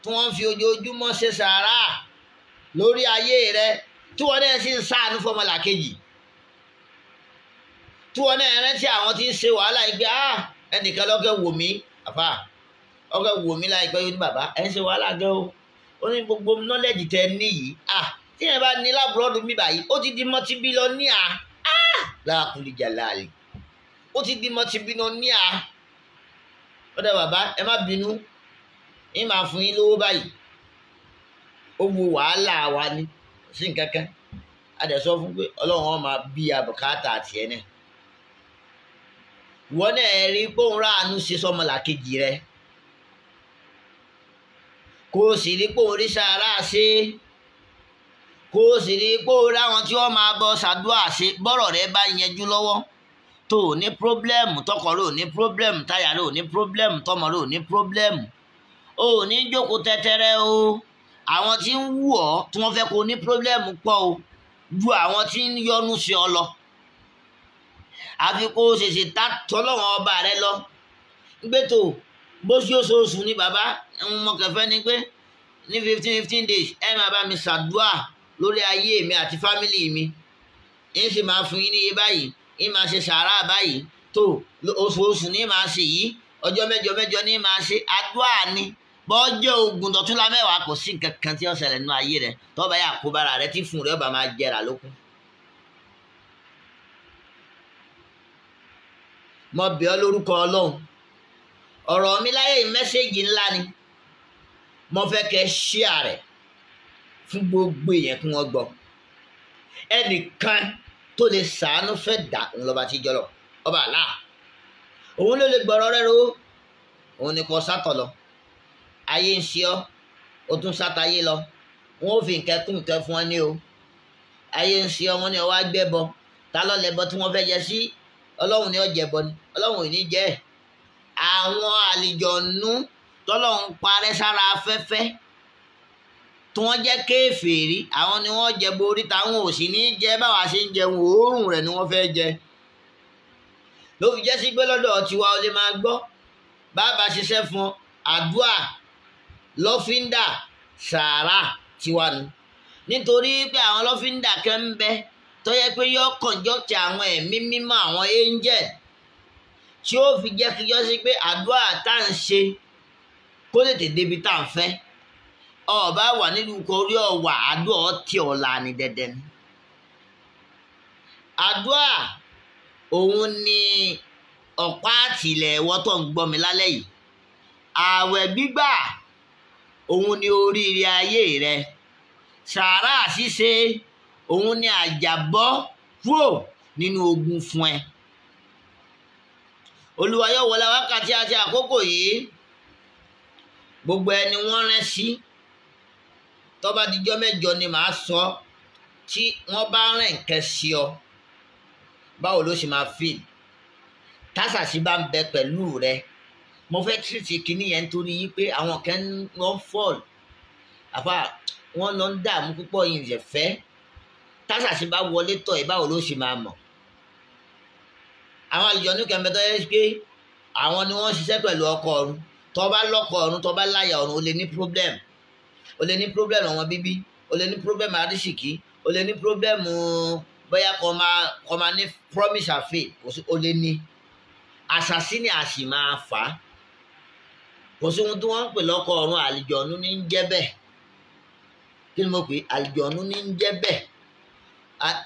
Speaker 1: tí wọ́n ń fi ojoojúmọ́ ṣe sàárà lórí ayé rẹ tí wọ́n náà sì ń ṣàánú fọmọlàkejì tí wọ́n náà rántí àwọn tí ń ṣe wàhálà yìí pé ẹnìkan lọ́kẹ́ wò mí àfà ọkẹ́ wò mí láìpẹ́ yóò ní bàbá ẹ̀ ń ṣe wàhálà gan o ó ní gbogbo nọ́lẹ́jì tẹ ní yìí tí ẹ bá ní lábúrọ́dù mi báyìí ó ti di mọ́tíbílọ́níà láàkúlì jàláàlì ó ti di mọ́tíbílọ́níà ó dẹ bàbá ẹ má bínú ẹ máa fún yín lówó báyìí ó wo wàhálà wa ní sí nǹkan kan a dẹ̀ sọ fún pé Ọlọ́run wọn máa bí abùkátà àti ẹ̀ náà wọ́n náà rí bóun ráàánú ṣe sọmọlàkejì rẹ̀ kó o sì rí bóun rí sàárà ṣe kó o sì rí bóun ráwọn tí wọ́n máa bọ́ ṣàdúrà ṣe bọ́rọ̀ rẹ bá yanjú lọ́wọ́ tó o ní pírọ́blẹ́mù tọkọ rẹ ò ní pírọ́blẹ́mù táyà rẹ ò ní pírọ́blẹ́mù tọmọ rẹ ò ní pírọ́blẹ́mù o ò ní jókòó tẹ́tẹ́rẹ́ o àwọn tí ń wù ọ́ tí wọ́n fẹ́ kó o ní pírọ́blẹ́mù pọ̀ o ju àwọn tí ń yọnu sí ọ lọ àfi kó o ṣèṣe tá tọ́lọ́wọ́n ọba rẹ lọ gbẹ́tò bó ṣe oṣooṣù ni bàbá mo kẹfẹ́ ni pé ní 15 days ẹ máa bá mi ṣàdúà lórí ayé mi àti fámìlì mi ń sì máa fún yín ní iye báyìí ń máa ṣe sàárà báyìí tó oṣooṣù ní máa ṣe yìí ọjọ́ mẹ́jọ mẹ́jọ ní máa ṣe àdúà ni bọ́jọ́ ogun dọ̀túnla mẹ́wàá kò sí nǹkan kan tí ó ṣẹlẹ̀ nínú ayé rẹ tọ́ba yà kó bára rẹ tí fún rẹ ọba máa jẹrà lókun. mo bẹ̀ ọ́ lórúkọ Ọlọ́run ọ̀rọ̀ mi láyé mẹ́sẹ̀gì ńlá ni mo fẹ́ kẹ́ ṣíà rẹ̀ fún gbogbo èèyàn kí wọ́n gbọ́ ẹnìkan tó lè ṣàánú fẹ́ dà ń lọ́ba tí jọlọ ọba àlá òun ló lè gbọ́rọ̀ rẹ̀ ro òun ni kò sátọ̀ lọ ayé ń ṣe ọ́ ó tún sátayé lọ wọn ò fi nǹkan kún nǹkan fún ọ ní o ayé ń ṣe ọ́ wọn ni ọwọ́ agbẹ́bọ ta ló lẹ́bọ tí wọ́n fẹ́ jẹ sí Ọlọ́run ni ó jẹbọ ni Ọlọ́run ò ní jẹ́ ẹ̀ àwọn àlìjọ̀nú tọ́lọ́run parẹ́ sára afẹ́fẹ́ tí wọ́n jẹ́ kéfèrí àwọn ni wọ́n jẹ borí táwọn ò sì ní jẹ báwa ṣe ń jẹun òórùn rẹ̀ ni wọ́n fẹ́ jẹ ló fi jẹ́ sí pé lọ́dọ̀ tiwa o lè máa gbọ́ bàbá ṣiṣẹ́ fún àdúà lọ́fíńdà sàárà tiwa nu nítorí pé àwọn lọ́fíńdà kan ń bẹ tó yẹ pé yọ kọ̀ǹjọ́tì àwọn ẹ̀mí mímọ́ àwọn angel tí ó fi jẹ́ kí yọ sí pé àdúà tá à ń ṣe kó lè tètè débi tá à ń fẹ́ ọba wà nílùú korí ọwà àdúà ọtí ọ̀la ni dẹdẹ ni àdúà òun ni ọ̀pá àtìlẹ̀ ẹ̀wọ́ tó ń gbọ́ mi lálẹ́ yìí ààwẹ̀ gbígbà òun ni oríire ayé rẹ sàárà ṣíṣe òun ni àjàbọ́ kúrò nínú ogun fún ẹ Olúwa yóò wọlé wákàtí àti àkókò yìí gbogbo ẹni wọ́n rán sí tó bá dijọ́ mẹ́jọ ni màá sọ tí wọ́n bá rán nǹkan sí ọ báwo ló ṣe máa feel tásàsí bá ń bẹ pẹ̀lú rẹ mo fẹ́ tìrìtì kìíní yẹn nítorí pé àwọn kan wọ́n fall àfa wọ́n lọ ń dààmú púpọ̀ yìí rẹ̀ fẹ́ tásàsí bá wọlé tọ̀ ẹ̀ báwo ló ṣe máa mọ̀ àwọn àlùjọ̀nnú kan bẹ tó yẹ pé àwọn ni wọ́n ṣiṣẹ́ pẹ̀lú ọkọ ọ̀run tó bá lọ́kọ ọ̀run tó bá láyà ọ̀run o lè ní problem ọmọ bíbí o lè ní problem àrísìkí o lè ní problem bóyá kò máa ní promise and faith o lè ní àṣàsí ni a sì máa fà á kò sí ohun tí wọ́n ń pè lọ́kọ ọ̀run àlùjọ̀nnú ní ń jẹ́ bẹ́ẹ̀ kí ni mo pè àlùjọ̀nnú ní ń jẹ́ bẹ́ẹ̀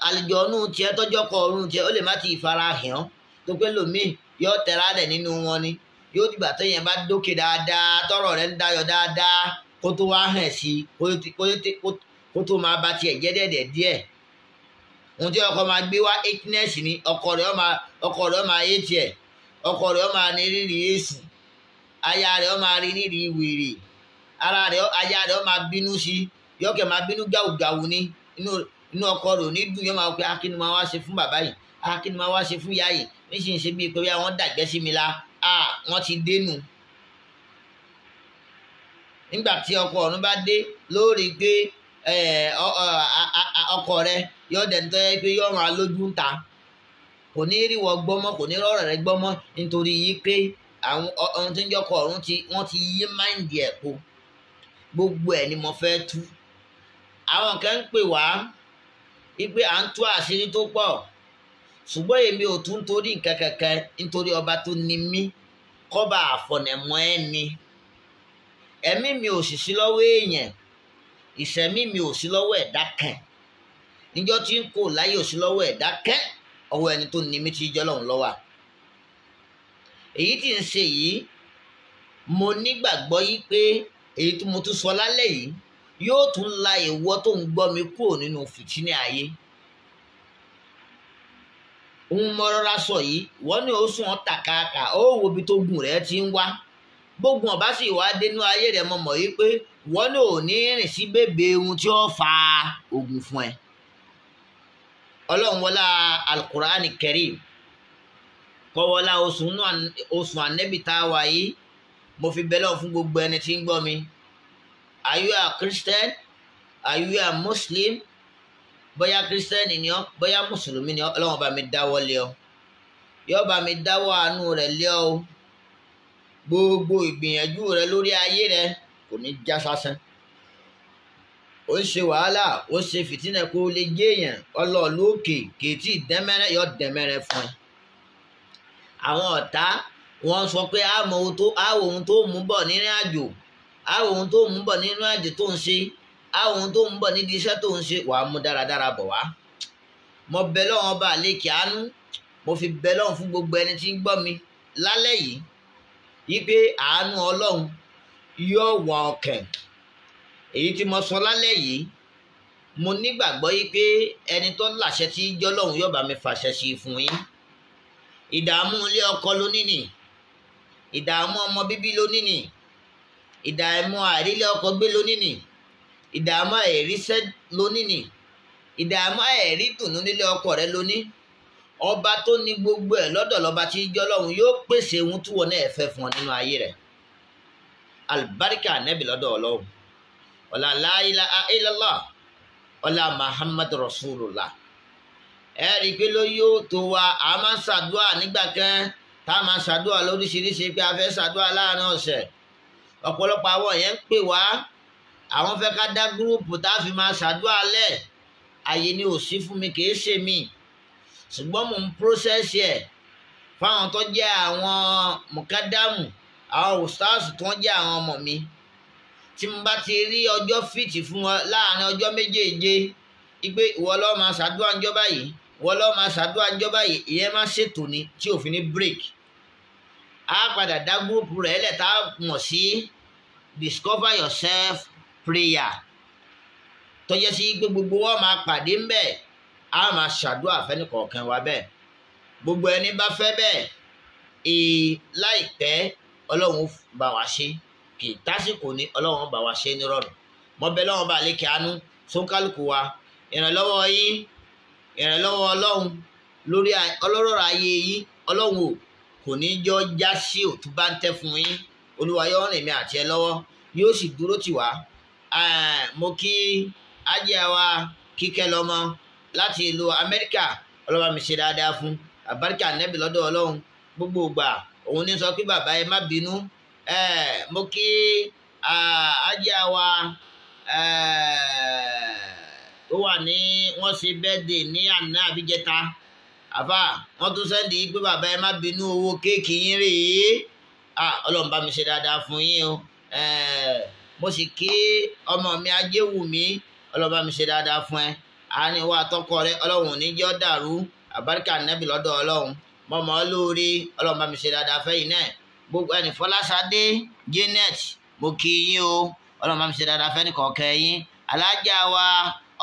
Speaker 1: àlùjọ̀nnú tiẹ̀ tọ́jọ́ kọ ọ̀run tiẹ̀ ó lè má ti fara hàn tó pé lòmíì yóò tẹ̀ra rẹ̀ nínú wọn ni yóò dìgbà téèyàn bá dókè dáadáa tọ́rọ̀ rẹ̀ ń dayọ̀ dáadáa kó tó wá hàn sí kó tó máa bá tiẹ̀ jẹ́ dẹ̀dẹ̀ díẹ̀ ohun tí ọkọ máa gbé wá 8ness ni ọkọ rẹ̀ ó máa yé tiẹ̀ ọkọ rẹ̀ ó máa ní rírì èsì aya rẹ̀ ó máa rí nírì wèrè aya rẹ̀ ó máa bínú sí yọkẹ̀ máa bínú gàwùgàwù ní inú ọkọ rẹ̀ ò ní dùn yóò máa pé akínú máa wá ṣe fún bàbá yìí akínú máa wá ṣe fún ìyá yìí níṣìí ṣe bíi pé wọ́n dàgbẹ́ sí mi la wọ́n ti dénú nígbà tí ọkọ ọ̀run bá dé lórí pé ọkọ rẹ̀ yóò dẹ̀ ń tọ́ pé yóò rán alójú ń ta kò ní rí wọ gbọ́mọ́ kò ní rọrọ̀ rẹ gbọ́mọ́ nítorí yìí pé àwọn ohun tí ń jọkọ ọ̀run wọ́n ti yí máìndì ẹ̀ po gbogbo ẹ̀ ni mo fẹ́ tú àwọn kan ń pè wá wípé à ń tú àṣírí tó pọ̀ ṣùgbọ́n èmi ò tún torí nǹkan kankan nítorí ọba tó ní mí kọ́ba àfọ̀nẹ̀mọ́ ẹ̀ ni ẹ̀mí mi ò sì sí lọ́wọ́ èèyàn ìṣẹ̀mí mi ò sí lọ́wọ́ ẹ̀dá kan níjọ́ tí ń kó láyé ò sí lọ́wọ́ ẹ̀dá kan ọwọ́ ẹni tó ní mí tí jẹ́ lọ́hùn lọ́wọ́ èyí tí ń ṣe yìí mo nígbàgbọ́ yìí pé èyí tí mo tún sọ lálẹ́ yìí yóò tún la ìwọ tó ń gbọ́ mi kúrò nínú fìtínà ayé ohun mo rọra sọ yìí wọ́n ní oṣù wọn tàkàkà ó wo ibi tó gùn rẹ̀ ti ń wá gbógun ọba sì wá dénú ayé rẹ̀ mọ̀ yìí pé wọ́n ní ò ní rìn sí bèbè ohun tí ó fa ogun fún ẹ ọlọ́run wọlá alukur'ani karim kọ́ wọlá oṣù ànẹ́bì tá a wà yìí mo fi bẹ́lẹ̀ fún gbogbo ẹni tí ń gbọ́ mi are you a Christian are you a Muslim bóyá Christian ni ọ́ bóyá mùsùlùmí ni ọ́ ọlọ́run bá mi dáwọ́ lé ọ yóò bá mi dáwọ́ àánú rẹ̀ lé ọ gbogbo ìgbìyànjú rẹ lórí ayé rẹ kò ní já sásán ó ń ṣe wàhálà ó ṣe fìtínà kó lè jéèyàn ọlọ́ọ̀lókè kèétí dẹ́mẹ́rẹ́ yọ dẹ́mẹ́rẹ́ fún ẹ. àwọn ọ̀tá wọ́n sọ pé àmọ́ ohun tó mú bọ̀ nínú àjò àwọ̀ ohun tó mú bọ̀ nínú àjò tó ń ṣe àwọ̀ ohun tó mú bọ̀ nídìí iṣẹ́ tó ń ṣe wàá mú dáradára bọ̀ wá. mo bẹ lọ́wọ́n ọba àlékè àánú mo fi bẹ lọ́wọ́n fún gbogbo ẹni tí ń gbọ́ mi lálẹ́ yìí yí pé àánú ọlọ́run yóò wọ ọkàn èyí tí mo sọ lálẹ́ yìí mo nígbàgbọ́ yí pé ẹni tó láṣẹ tí jọ́lọ́run yóò bá mi fàṣẹ sí fún yín ìdààmú ilé ọkọ lónìí nì ìdààmú ọmọ bíbí lónìí nì ìdààmú àìrílé ọkọ gbé lónìí nì ìdààmú àìríṣẹ́ lónìí nì ìdààmú àìrí dùnú nílé ọkọ rẹ lónìí ọba tó ní gbogbo ẹ̀ lọ́dọ̀ lọ́ba tí jọ́lọ́run yóò pèsè ohun tí wọn náà fẹ́ fún ọ nínú ayé rẹ̀ alibarika nẹ́bí lọ́dọ̀ ọlọ́run ọ̀là la ilaha illallah ọ̀là Muhammad rasulullah ẹ rí i pé ló yóò tó wa a máa ń ṣàdúrà nígbà kan tá a máa ṣàdúrà lóríṣiríṣi pé a fẹ́ ṣàdúrà láàrin ọ̀sẹ̀ ọ̀pọ̀lọpọ̀ àwọn yẹn ń pè wá àwọn fẹ́ ká dá gúrúùpù tá a fi máa ṣàdúrà lẹ̀ àyè ni ò sí fún mi kì í ṣe mí ṣùgbọ́n mò ń prósẹ́sì ẹ̀ fáwọn tó jẹ́ àwọn mùkádàmù àwọn ustaz tó ń jẹ́ àwọn ọmọ mi tí mo bá ti rí ọjọ́ fìtì fún wọn láàrin ọjọ́ méjèèje igbe ìwọ ló máa ṣàdúrà ńjọ́ báyìí ìwọ ló máa ṣàdúrà ńjọ́ báyìí ìyẹn máa ṣètò ni tí òfin ní break á padà dá gúrúùpù rẹ̀ lẹ̀ tá a mọ̀ sí discover yourself prayer tó jẹ́ sí pé gbogbo wọn máa pàdé ńbẹ̀ á máa ṣàdúrà fẹ́nìkọ̀ọ̀kan wa bẹ́ẹ̀ gbogbo ẹni bá fẹ́ bẹ́ẹ̀ láìpẹ́ ọlọ́run bá wa ṣe kì í tásìkò ní ọlọ́run bá wa ṣe nírọ̀rùn mo bẹ̀ lọ́wọ́ bá lékè àánú sóńkálùkù wa ìrànlọ́wọ́ yín ìrànlọ́wọ́ ọlọ́run lórí ọlọ́rọ̀ ayé yín ọlọ́run kò ní jọ já sí òtún bá ń tẹ́ fún yín olúwa yóò rìn mí àti ẹ lọ́wọ́ yóò sì dúró tì wá mo kí ajé wa Kíkẹ́ lọ́mọ láti ìlú Amẹ́ríkà ọlọ́ba mi ṣe dáadáa fún àbáríkà nẹ́bì lọ́dọ̀ ọlọ́run gbogbo ìgbà òun ní sọ pé bàbá ẹ má bínú mo kí ajá wa ó wà ní wọ́n ṣe bẹ́ẹ̀dẹ̀ ní àná àbíjẹta àfà wọ́n tún sẹ́ndì pé bàbá ẹ má bínú owó kéèkì yín rèé ọlọ́run bá mi ṣe dáadáa fún yín o mo sì kí ọmọ mi Ajéwùmí ọlọ́run bá mi ṣe dáadáa fún ẹ àárín wa àtọkọ rẹ ọlọ́run ò ní jẹ́ ọ́ dàrú àbáríkà nẹ́bì lọ́dọ̀ ọlọ́run mọ́mọ́ lórí ọlọ́run bá mi ṣe dáadáa fẹ́yìn náà gbogbo ẹni Fọláṣadé Janet mo kí yín o ọlọ́run bá mi ṣe dáadáa fẹ́ni kọ̀ọ̀kan yín alájà wa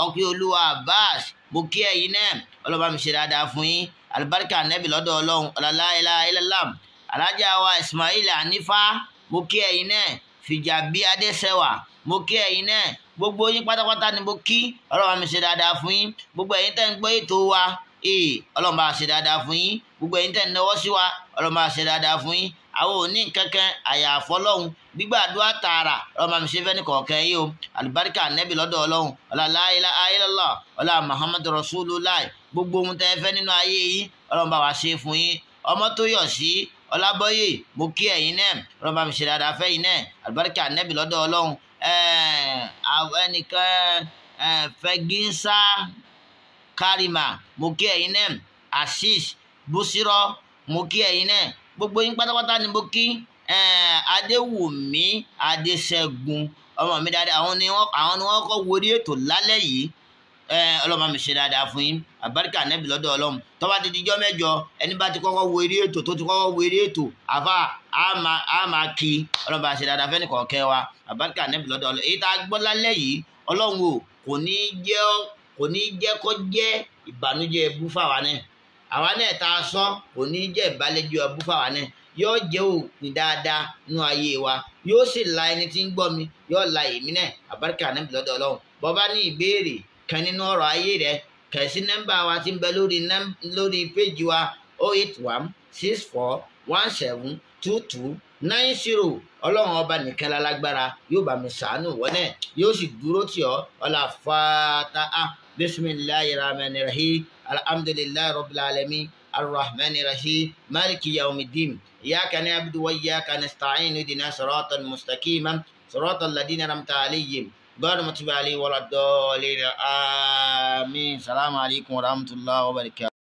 Speaker 1: ọkùnrin olúwa Abbas mo kí ẹ̀yin náà ọlọ́run bá mi ṣe dáadáa fún yín àlùbáríkà nẹ́bì lọ́dọ̀ ọlọ́run ọ̀làlá ilàlám alájà wa Ismail Hanifa mo kí ẹ̀yin náà Fìjàbí Adéṣẹwà mo kí ẹ̀yin náà gbogbo yín pátápátá ni mo kí ọlọ́run bá mi ṣe dáadáa fún yín gbogbo ẹ̀yin tẹ́ ń gbọ́ ètò wa ọlọ́run bá ṣe dáadáa fún yín gbogbo ẹ̀yin tẹ́ ń náwó sí wa ọlọ́run bá ṣe dáadáa fún yín àwọn ò ní kankan àyàfọ́ lọ́hùn gbígbàdúrà tààrà ọlọ́run bá mi ṣe fẹ́ni kọ̀ọ̀kan yìí o àlùbáríkà nẹ́bì lọ́dọ̀ ọlọ́run ọ̀làlá ilàlá ọ̀là Muhammadu Rasulullah gbogbo ohun tẹ́ fẹ́ nínú ayé yín ọlọ́run bá wa ṣe fún yín ọmọ tó yọ̀ sí Ọlábọ́yè mo kí ẹ̀yin náà ọlọ́run bá mi ṣe dáadáa fẹ́yìn náà àlùbáríkà nẹ́bì lọ́dọ̀ ọlọ́run ẹnìkan Fẹ́gínsá Karima mo kí ẹ̀yin náà Assis Busiro mo kí ẹ̀yin náà gbogbo yín pátápátá ni mo kí Adéwùmí Adéṣẹ́gun ọmọ mi dáadáa àwọn ni wọ́n kọ́ wọlé ètò lálẹ́ yìí ọlọ́mọ mi ṣe dáadáa fún yín àbáríkà nẹ́bì lọ́dọ̀ ọlọ́run tó bá ti dijọ́ mẹ́jọ ẹni bá ti kọ́kọ́ wo eré ètò tó ti kọ́kọ́ wo eré ètò àfà á máa kí ọlọ́mọ bá ṣe dáadáa fẹ́ni kọ̀ọ̀kẹ́ wa àbáríkà nẹ́bì lọ́dọ̀ ọlọ́run èyí tá a gbọ́ lálẹ́ yìí ọlọ́run o kò ní jẹ́ kó jẹ́ ìbànújẹ́ ẹbú fáwa náà àwa náà tá a sọ kò ní jẹ́ ìbálẹ́jọ́ ẹbú fáwa náà yóò jẹ́ òpin dáadáa nínú ayé wa yóò sì la ẹni tí ń gbọ́ mi yóò la èmi náà àbáríkà nẹ́bì lọ́dọ̀ ọlọ́run bó bá ní ìbéèrè kan nínú ọ̀rọ̀ ayé rẹ̀ kàn sí nọ́mbà wa tí ń bẹ lórí péjì wa 08164172290 ọlọ́run ọba nìkan lálágbára yóò bá mi ṣàánú wọn náà yóò sì dúró tì ọ́ ọlá Fatiha bismillahir rahmanir rahim alhamdulillahi rabbil alamin arrahmanir rahim maliki yawmiddin iyyaka na'budu wa iyyaka nasta'in ihdina siratal mustaqim siratal ladina an'amta alayhim غير مغضوب عليهم ولا الضالين آمين. السلام عليكم ورحمة الله وبركاته.